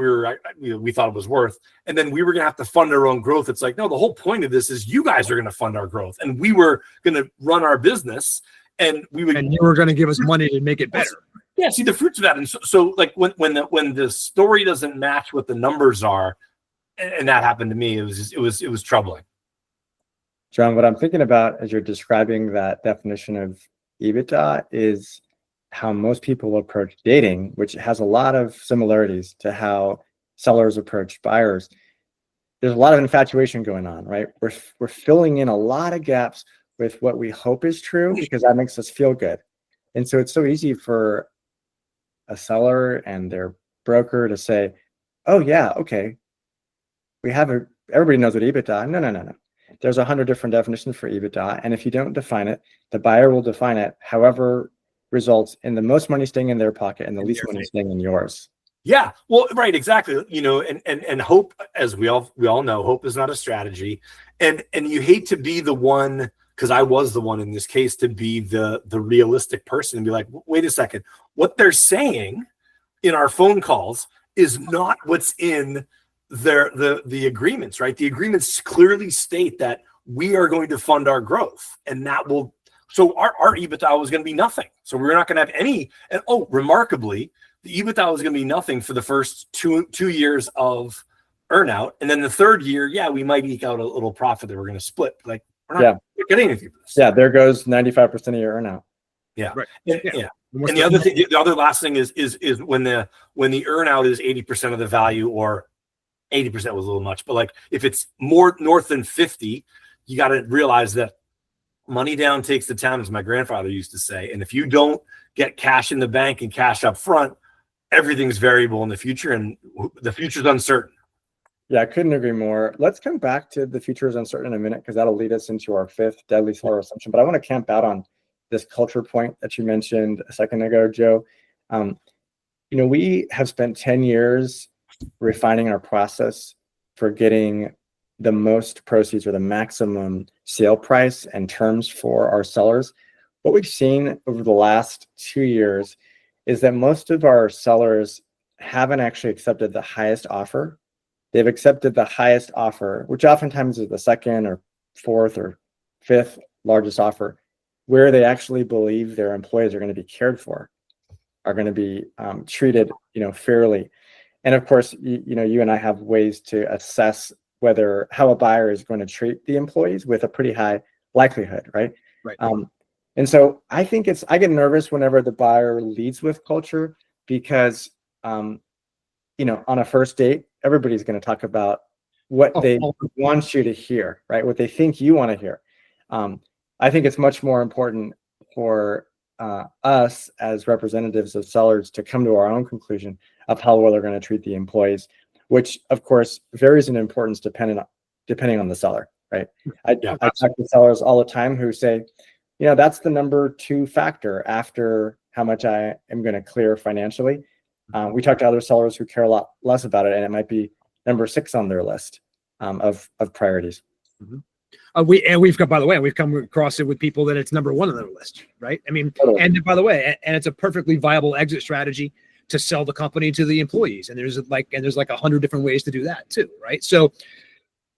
Speaker 7: we thought it was worth, and then we were going to have to fund our own growth. It's like, no, the whole point of this is you guys are going to fund our growth, and we were going to run our business, and you
Speaker 6: were going to give us money to make it better.
Speaker 7: Yeah, see the fruits of that. And so like when the story doesn't match what the numbers are, and that happened to me, it was troubling.
Speaker 8: John, what I'm thinking about as you're describing that definition of EBITDA is how most people approach dating, which has a lot of similarities to how sellers approach buyers. There's a lot of infatuation going on, right? We're filling in a lot of gaps with what we hope is true because that makes us feel good. And so it's so easy for a seller and their broker to say, oh yeah, okay, everybody knows what EBITDA. No. There's 100 different definitions for EBITDA. And if you don't define it, the buyer will define it however results in the most money staying in their pocket and the least money staying in yours.
Speaker 7: Yeah, well, right, exactly. And hope, as we all know, hope is not a strategy. And you hate to be the one, because I was the one in this case, to be the realistic person and be like, wait a second, what they're saying in our phone calls is not what's in the agreements, right? The agreements clearly state that we are going to fund our growth, and that will. So our EBITDA was going to be nothing. So we're not going to have any. And remarkably, the EBITDA was going to be nothing for the first two years of earnout, and then the third year, we might eke out a little profit that we're going to split. Like we're not getting anything for this.
Speaker 8: Yeah, there goes 95% of your earnout.
Speaker 7: Yeah, right.
Speaker 6: Yeah.
Speaker 7: And the other thing, the other last thing is when the earnout is 80% of the value, or 80% was a little much, but like if it's more north than 50, you got to realize that money down takes the town, as my grandfather used to say. And if you don't get cash in the bank and cash up front, everything's variable in the future, and the future's uncertain.
Speaker 8: Yeah, I couldn't agree more. Let's come back to the future is uncertain in a minute, because that'll lead us into our fifth deadly seller assumption. But I want to camp out on this culture point that you mentioned a second ago, Joe. We have spent 10 years refining our process for getting the most proceeds or the maximum sale price and terms for our sellers. What we've seen over the last 2 years is that most of our sellers haven't actually accepted the highest offer. They've accepted the highest offer, which oftentimes is the second or fourth or fifth largest offer, where they actually believe their employees are going to be cared for, are going to be treated, fairly. And of course, you and I have ways to assess how a buyer is going to treat the employees with a pretty high likelihood, right?
Speaker 6: Right.
Speaker 8: And so I think I get nervous whenever the buyer leads with culture, because, on a first date, everybody's going to talk about what they want you to hear, right? What they think you want to hear. I think it's much more important for us as representatives of sellers to come to our own conclusion of how well they're going to treat the employees, which of course varies in importance depending on the seller, right? I talk to sellers all the time who say, that's the number 2 factor after how much I am going to clear financially. We talk to other sellers who care a lot less about it, and it might be number 6 on their list of priorities.
Speaker 6: Mm-hmm. We've come across it with people that it's number 1 on their list, right? I mean, totally. And by the way, and it's a perfectly viable exit strategy to sell the company to the employees. And there's like 100 different ways to do that too, right? So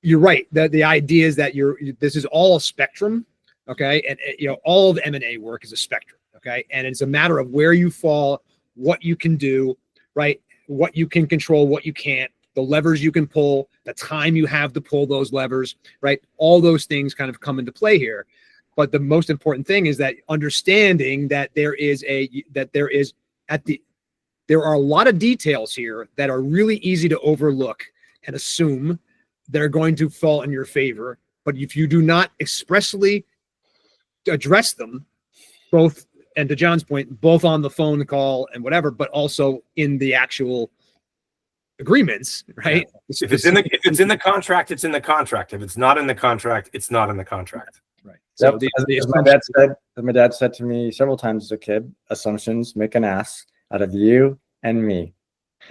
Speaker 6: you're right. The idea is that this is all a spectrum, okay? And all of M&A work is a spectrum, okay? And it's a matter of where you fall, what you can do, right? What you can control, what you can't, the levers you can pull, the time you have to pull those levers, right? All those things kind of come into play here. But the most important thing is that understanding that there are a lot of details here that are really easy to overlook and assume they're going to fall in your favor. But if you do not expressly address them, both, and to John's point, both on the phone call and whatever, but also in the actual agreements, right?
Speaker 7: Yeah. If it's in the contract, it's in the contract. If it's not in the contract, it's not in the contract.
Speaker 6: Right. So
Speaker 8: as my dad said to me several times as a kid, assumptions make an ass out of you and me.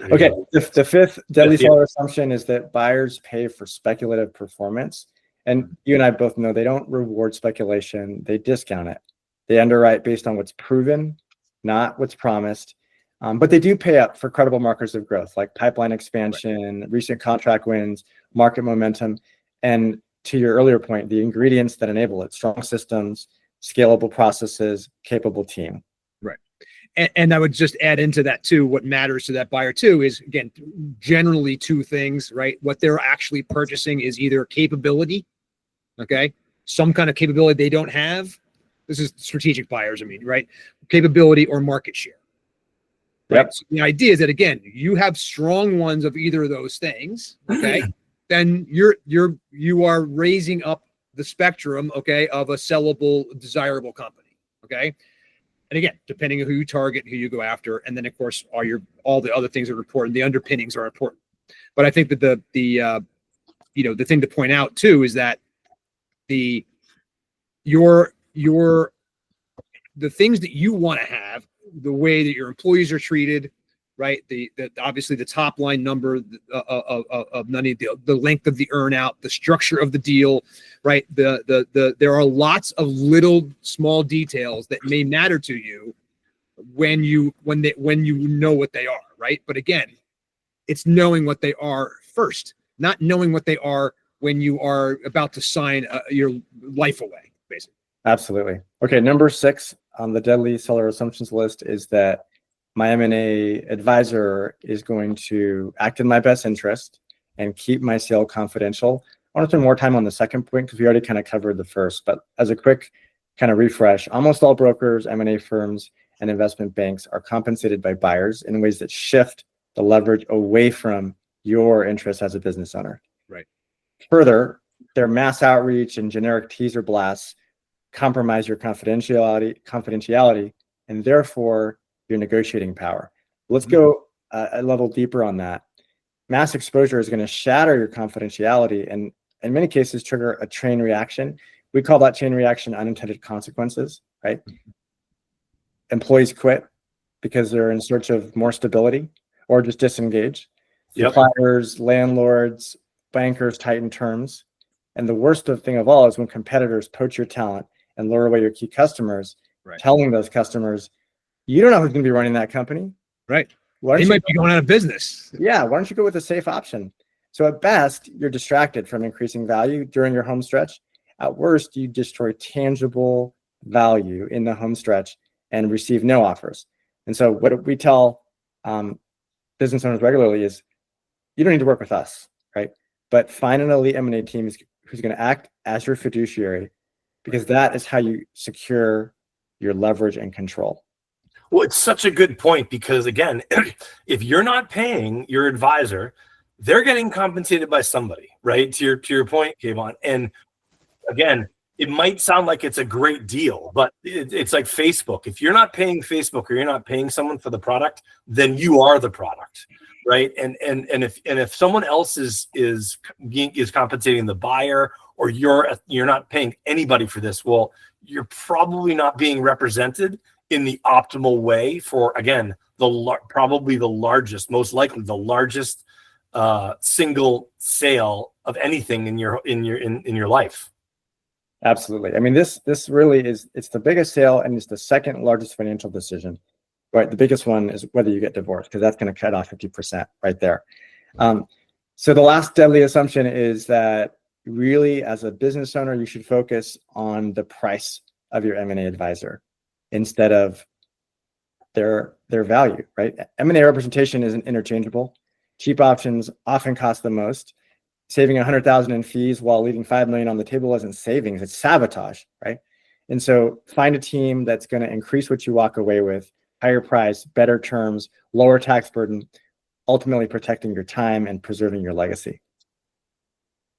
Speaker 8: Okay. The fifth deadly seller assumption is that buyers pay for speculative performance. And you and I both know they don't reward speculation. They discount it. They underwrite based on what's proven, not what's promised. But they do pay up for credible markers of growth, like pipeline expansion, recent contract wins, market momentum. And to your earlier point, the ingredients that enable it: strong systems, scalable processes, capable team.
Speaker 6: Right. And I would just add into that too, what matters to that buyer too is, again, generally 2 things, right? What they're actually purchasing is either capability, okay? Some kind of capability they don't have. This is strategic buyers, right? Capability or market share. Right. Yep. So the idea is that, again, you have strong ones of either of those things, okay? Then you are raising up the spectrum, okay, of a sellable, desirable company, okay? And again, depending on who you target, who you go after, and then of course all the other things are important. The underpinnings are important. But I think that the thing to point out too is that your the things that you want to have, the way that your employees are treated, right? The obviously the top line number of money, the length of the earn out, the structure of the deal, right? There are lots of little small details that may matter to you when you know what they are, right? But again, it's knowing what they are first, not knowing what they are when you are about to sign your life away, basically.
Speaker 8: Absolutely. Okay, number 6 on the deadly seller assumptions list is that my M&A advisor is going to act in my best interest and keep my sale confidential. I want to spend more time on the second point because we already kind of covered the first, but as a quick kind of refresh, almost all brokers, M&A firms, and investment banks are compensated by buyers in ways that shift the leverage away from your interest as a business owner.
Speaker 6: Right.
Speaker 8: Further, their mass outreach and generic teaser blasts compromise your confidentiality, and therefore your negotiating power. Let's go a level deeper on that. Mass exposure is going to shatter your confidentiality and in many cases trigger a chain reaction. We call that chain reaction unintended consequences, right? Employees quit because they're in search of more stability or just disengage.
Speaker 7: Yep.
Speaker 8: Suppliers, landlords, bankers tighten terms. And the worst thing of all is when competitors poach your talent and lure away your key customers,
Speaker 6: Right.
Speaker 8: telling those customers, you don't know who's going to be running that company.
Speaker 6: Right.
Speaker 8: Why don't
Speaker 6: They
Speaker 8: you
Speaker 6: might be going out of business.
Speaker 8: Yeah, why don't you go with a safe option? So at best, you're distracted from increasing value during your home stretch. At worst, you destroy tangible value in the home stretch and receive no offers. And so what we tell business owners regularly is, you don't need to work with us, right? But find an elite M&A team who's going to act as your fiduciary, because that is how you secure your leverage and control.
Speaker 7: Well, it's such a good point because, again, if you're not paying your advisor, they're getting compensated by somebody, right? To your point, Kayvon. And again, it might sound like it's a great deal, but it's like Facebook. If you're not paying Facebook or you're not paying someone for the product, then you are the product, right? And if someone else is compensating the buyer, or you're not paying anybody for this, well, you're probably not being represented in the optimal way for, again, probably the largest, most likely the largest single sale of anything in your life.
Speaker 8: Absolutely. I mean, this really is, it's the biggest sale and it's the second largest financial decision, right? The biggest one is whether you get divorced, because that's going to cut off 50% right there. So the last deadly assumption is that really, as a business owner, you should focus on the price of your M&A advisor instead of their value, right? M&A representation isn't interchangeable. Cheap options often cost the most. Saving $100,000 in fees while leaving $5 million on the table isn't savings, it's sabotage, right? And so find a team that's going to increase what you walk away with, higher price, better terms, lower tax burden, ultimately protecting your time and preserving your legacy.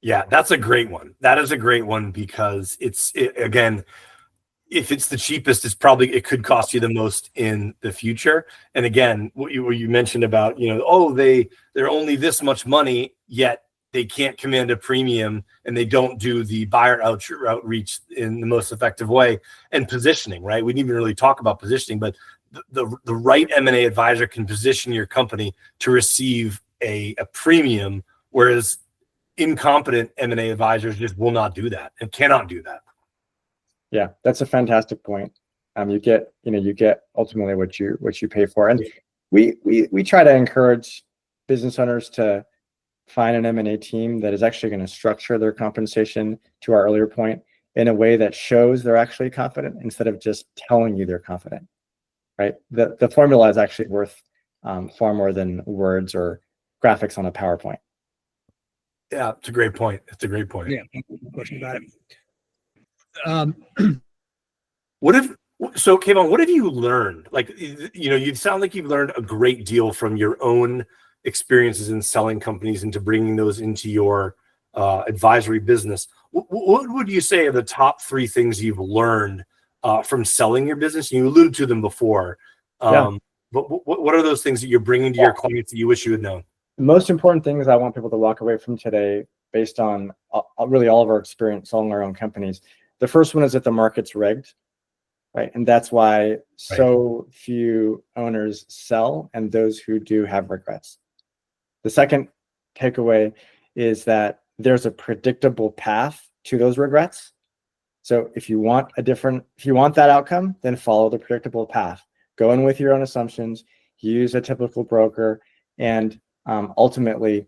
Speaker 7: Yeah, that's a great one. That is a great one because again, if it's the cheapest, it could cost you the most in the future. And again, what you mentioned about, they're only this much money, yet they can't command a premium and they don't do the buyer outreach in the most effective way, and positioning, right? We didn't even really talk about positioning, but the right M&A advisor can position your company to receive a premium, whereas incompetent M&A advisors just will not do that and cannot do that.
Speaker 8: Yeah, that's a fantastic point. You get ultimately what you pay for. And we try to encourage business owners to find an M&A team that is actually going to structure their compensation, to our earlier point, in a way that shows they're actually confident instead of just telling you they're confident, right? The formula is actually worth far more than words or graphics on a PowerPoint.
Speaker 7: Yeah, it's a great point.
Speaker 6: Yeah, no question about it.
Speaker 7: Kayvon, what have you learned? Like, you sound like you've learned a great deal from your own experiences in selling companies into bringing those into your advisory business. What would you say are the top 3 things you've learned from selling your business? You alluded to them before, but what are those things that you're bringing to your clients that you wish you had known?
Speaker 8: The most important things I want people to walk away from today, based on really all of our experience selling our own companies. The first one is that the market's rigged. right? And that's why so few owners sell, and those who do have regrets. The second takeaway is that there's a predictable path to those regrets. So if you want that outcome, then follow the predictable path. Go in with your own assumptions, use a typical broker, and ultimately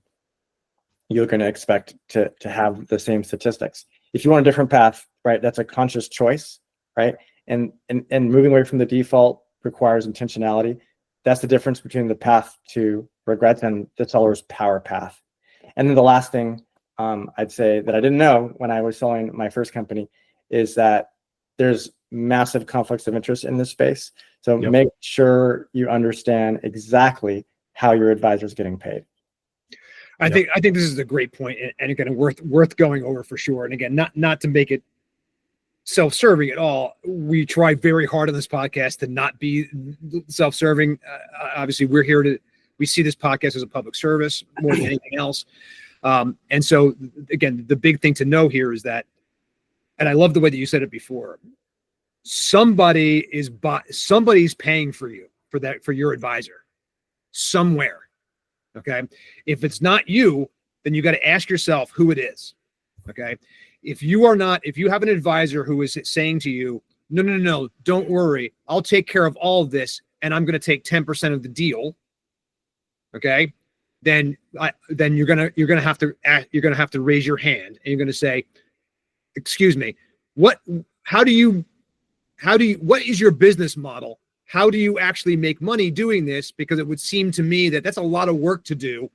Speaker 8: you're going to expect to have the same statistics. If you want a different path, right, that's a conscious choice, right? And moving away from the default requires intentionality. That's the difference between the path to regrets and the seller's power path. And then the last thing I'd say that I didn't know when I was selling my first company is that there's massive conflicts of interest in this space. So make sure you understand exactly how your advisor is getting paid.
Speaker 6: I think this is a great point, and again, worth going over for sure. And again, not to make it self-serving at all. We try very hard on this podcast to not be self-serving. Obviously, we see this podcast as a public service more than anything else. And so, again, the big thing to know here is that, and I love the way that you said it before, somebody's paying for you for your advisor somewhere. Okay. If it's not you, then you got to ask yourself who it is. Okay. If you have an advisor who is saying to you, no, don't worry, I'll take care of all of this, and I'm going to take 10% of the deal. Okay. Then you're going to have to raise your hand, and you're going to say, excuse me, what is your business model? How do you actually make money doing this? Because it would seem to me that that's a lot of work to do,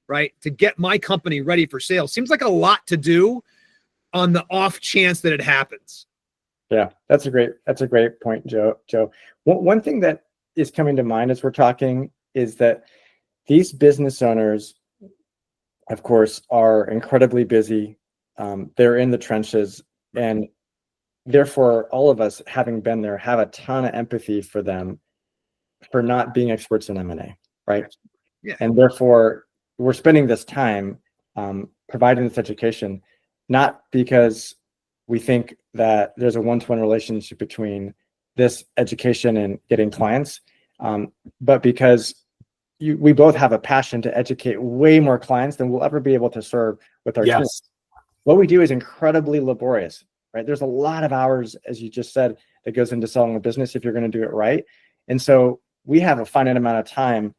Speaker 6: right? To get my company ready for sale. Seems like a lot to do on the off chance that it happens.
Speaker 8: Yeah, that's a great point, Joe. One thing that is coming to mind as we're talking is that these business owners, of course, are incredibly busy. They're in the trenches, and therefore, all of us, having been there, have a ton of empathy for them for not being experts in M&A, right?
Speaker 6: Yeah.
Speaker 8: And therefore, we're spending this time providing this education, not because we think that there's a one-to-one relationship between this education and getting clients, but because we both have a passion to educate way more clients than we'll ever be able to serve with our team. What we do is incredibly laborious. Right? There's a lot of hours, as you just said, that goes into selling a business if you're going to do it right. And so we have a finite amount of time,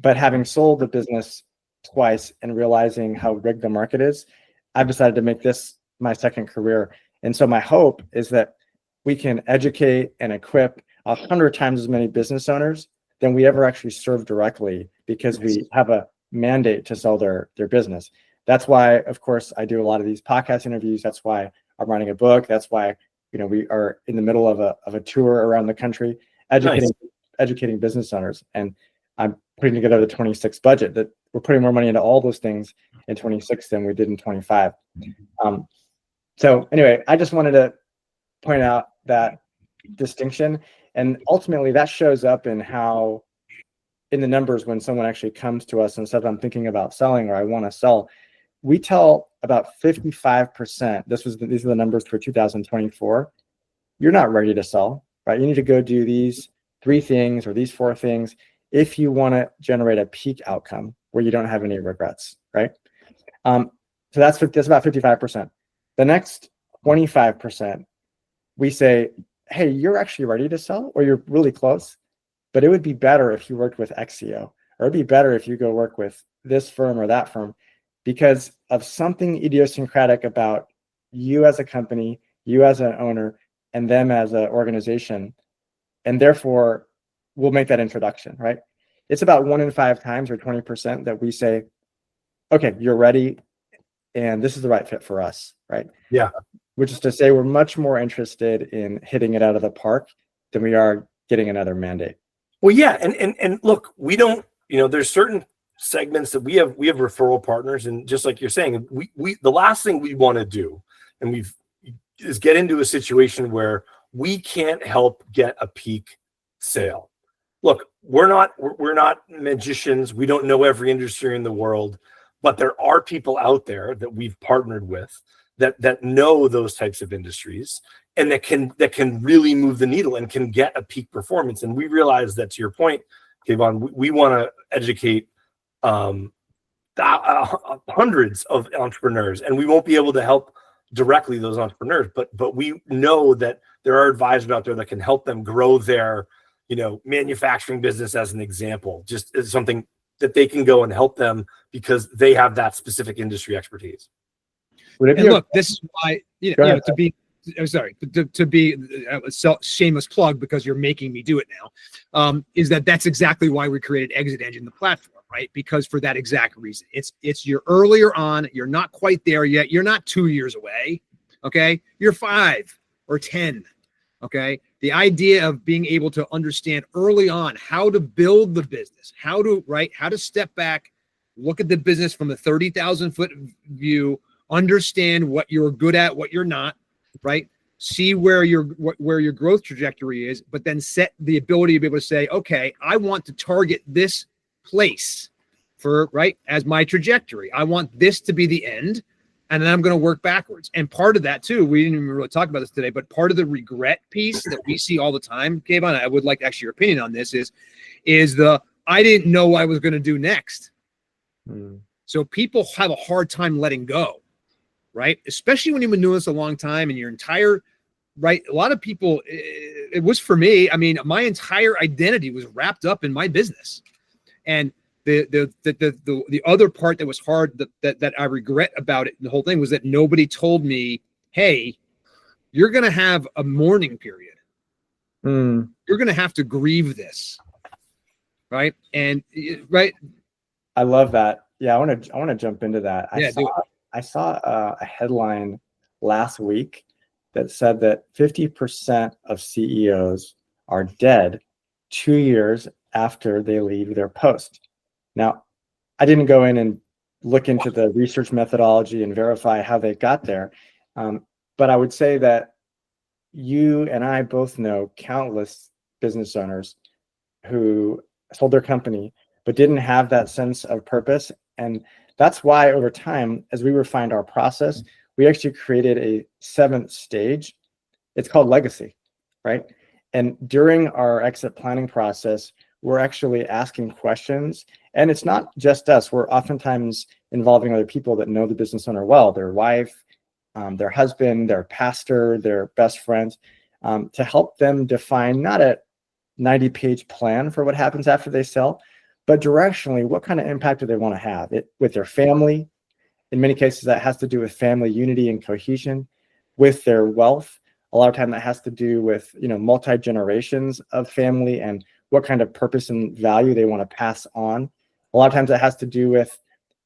Speaker 8: but having sold the business twice and realizing how rigged the market is, I've decided to make this my second career. And so my hope is that we can educate and equip 100 times as many business owners than we ever actually serve directly, because we have a mandate to sell their business. That's why, of course, I do a lot of these podcast interviews. That's why I'm writing a book. That's why, we are in the middle of a tour around the country, educating business owners. And I'm putting together the 26 budget that we're putting more money into all those things in 26 than we did in 25. So anyway, I just wanted to point out that distinction. And ultimately that shows up in the numbers when someone actually comes to us and says, I'm thinking about selling, or I want to sell. We tell about 55%, these are the numbers for 2024, you're not ready to sell, right? You need to go do these 3 things or these 4 things if you want to generate a peak outcome where you don't have any regrets, right? So that's about 55%. The next 25%, we say, hey, you're actually ready to sell, or you're really close, but it would be better if you worked with Exio, or it'd be better if you go work with this firm or that firm, because of something idiosyncratic about you as a company, you as an owner, and them as an organization. And therefore, we'll make that introduction, right? It's about 1 in 5 times, or 20%, that we say, okay, you're ready, and this is the right fit for us, right?
Speaker 7: Yeah.
Speaker 8: Which is to say, we're much more interested in hitting it out of the park than we are getting another mandate.
Speaker 7: Well, yeah. And look, we don't, there's certain segments that we have referral partners, and just like you're saying, we the last thing we want to do, and is get into a situation where we can't help get a peak sale. Look, we're not magicians. We don't know every industry in the world, but there are people out there that we've partnered with that know those types of industries, and that can really move the needle and can get a peak performance. And we realize that, to your point, Kayvon, we want to educate hundreds of entrepreneurs, and we won't be able to help directly those entrepreneurs, but we know that there are advisors out there that can help them grow their, manufacturing business, as an example, just as something that they can go and help them because they have that specific industry expertise.
Speaker 6: And look, this is why, to be a shameless plug, because you're making me do it now, is that's exactly why we created Exit Engine, the platform, right? Because for that exact reason, it's you're earlier on, you're not quite there yet. You're not 2 years away. Okay. You're 5 or 10. Okay. The idea of being able to understand early on how to build the business, how to step back, look at the business from a 30,000 foot view, understand what you're good at, what you're not, right? See where your growth trajectory is, but then set the ability to be able to say, okay, I want to target this place as my trajectory. I want this to be the end, and then I'm going to work backwards. And part of that too, we didn't even really talk about this today, but part of the regret piece that we see all the time, Kayvon, I would like actually your opinion on this, is I didn't know what I was going to do next. So people have a hard time letting go, right? Especially when you've been doing this a long time and your entire, right? A lot of people, it was for me, I mean, my entire identity was wrapped up in my business. And the other part that was hard that I regret about it, the whole thing, was that nobody told me, hey, you're going to have a mourning period. You're going to have to grieve this. Right. And right.
Speaker 8: I love that. Yeah. I want to jump into that. I saw a headline last week that said that 50% of CEOs are dead 2 years after they leave their post. Now, I didn't go in and look into the research methodology and verify how they got there. But I would say that you and I both know countless business owners who sold their company, but didn't have that sense of purpose. And that's why over time, as we refined our process, we actually created a 7th stage. It's called legacy, right? And during our exit planning process, we're actually asking questions. And it's not just us. We're oftentimes involving other people that know the business owner well, their wife, their husband, their pastor, their best friends, to help them define not a 90-page plan for what happens after they sell, but directionally, what kind of impact do they want to have it with their family? In many cases, that has to do with family unity and cohesion, with their wealth. A lot of time that has to do with, multi-generations of family and what kind of purpose and value they want to pass on. A lot of times that has to do with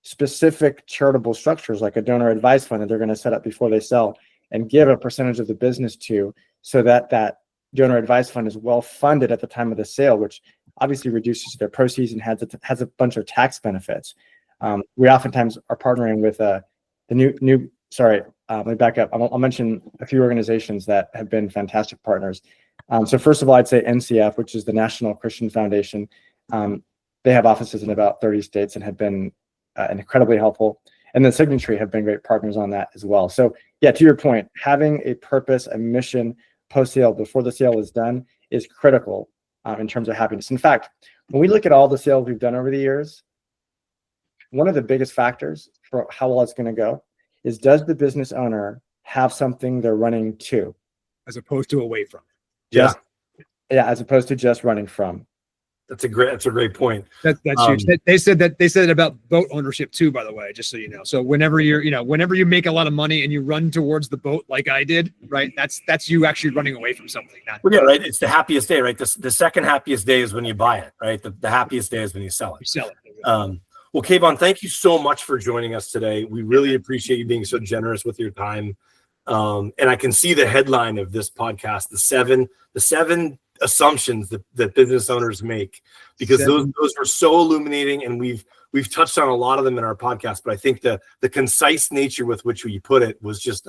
Speaker 8: specific charitable structures, like a donor advised fund that they're going to set up before they sell and give a percentage of the business to, so that that donor advised fund is well funded at the time of the sale, which obviously reduces their proceeds and has a bunch of tax benefits. We oftentimes are partnering with let me back up. I'll mention a few organizations that have been fantastic partners. So first of all, I'd say NCF, which is the National Christian Foundation. They have offices in about 30 states and have been incredibly helpful. And then Signatree have been great partners on that as well. So yeah, to your point, having a purpose, a mission post-sale before the sale is done is critical in terms of happiness. In fact, when we look at all the sales we've done over the years, one of the biggest factors for how well it's going to go is, does the business owner have something they're running to,
Speaker 6: as opposed to away from?
Speaker 7: Yeah.
Speaker 8: As opposed to just running from.
Speaker 7: That's a great point.
Speaker 6: That's huge. They said that about boat ownership too, by the way, just so you know. So whenever you make a lot of money and you run towards the boat like I did, right? That's you actually running away from something.
Speaker 7: Well, yeah, right. It's the happiest day, right? The second happiest day is when you buy it, right? The happiest day is when you sell it.
Speaker 6: You sell it.
Speaker 7: Well, Kayvon, thank you so much for joining us today. We really appreciate you being so generous with your time. And I can see the headline of this podcast, the seven assumptions that business owners make, because those were so illuminating, and we've touched on a lot of them in our podcast, but I think the concise nature with which we put it was just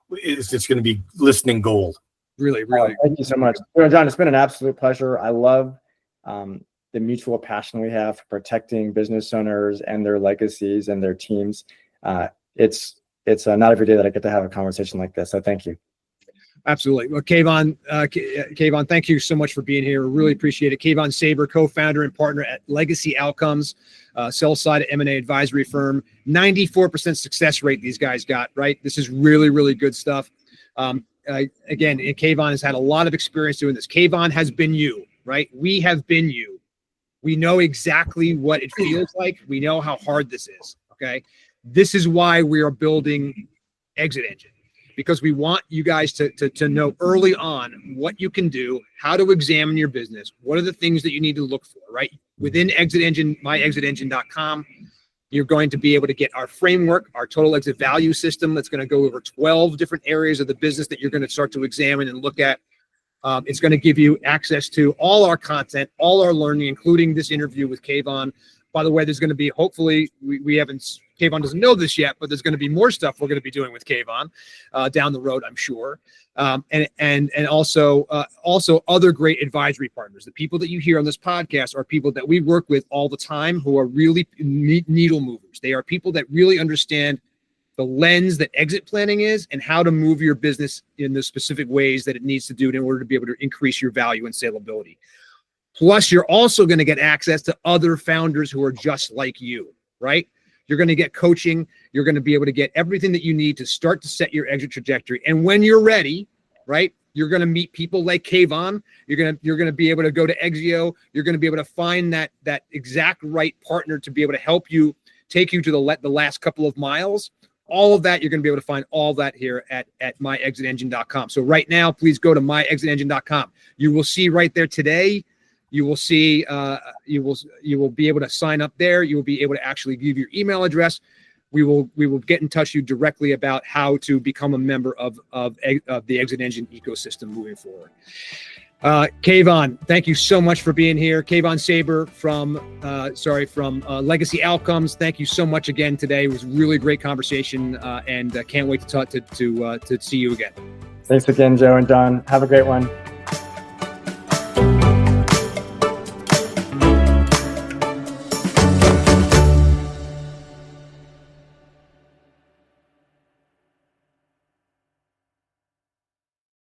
Speaker 7: it's just going to be listening gold.
Speaker 6: Really.
Speaker 8: Thank you so much, John. It's been an absolute pleasure. I love the mutual passion we have for protecting business owners and their legacies and their teams. It's not every day that I get to have a conversation like this. So thank you.
Speaker 6: Absolutely. Well, Kayvon, thank you so much for being here. Really appreciate it. Kayvon Saber, co-founder and partner at Legacy Outcomes, sell-side M&A advisory firm. 94% success rate these guys got, right? This is really, really good stuff. Again, Kayvon has had a lot of experience doing this. Kayvon has been you, right? We have been you. We know exactly what it feels like. We know how hard this is, okay? This is why we are building Exit Engine, because we want you guys to know early on what you can do, how to examine your business, what are the things that you need to look for, right? Within Exit Engine, myexitengine.com, you're going to be able to get our framework, our total exit value system that's going to go over 12 different areas of the business that you're going to start to examine and look at. It's going to give you access to all our content, all our learning, including this interview with Kayvon. By the way, there's going to be, hopefully, Kayvon doesn't know this yet, but there's going to be more stuff we're going to be doing with Kayvon down the road, I'm sure. And also other great advisory partners. The people that you hear on this podcast are people that we work with all the time who are really needle movers. They are people that really understand the lens that exit planning is and how to move your business in the specific ways that it needs to do in order to be able to increase your value and salability. Plus, you're also going to get access to other founders who are just like you, right? You're going to get coaching. You're going to be able to get everything that you need to start to set your exit trajectory. And when you're ready, right, you're going to meet people like Kayvon. You're going to be able to go to Exio. You're going to be able to find that exact right partner to be able to help you, take you to the last couple of miles. All of that, you're going to be able to find all that here at myexitengine.com. So right now, please go to myexitengine.com. You will see right there today. You will see, you will be able to sign up there. You will be able to actually give your email address. We will get in touch with you directly about how to become a member of the Exit Engine ecosystem moving forward. Kayvon, thank you so much for being here. Kayvon Saber from Legacy Outcomes. Thank you so much again today. It was a really great conversation, and can't wait to talk to see you again.
Speaker 8: Thanks again, Joe and Don. Have a great one.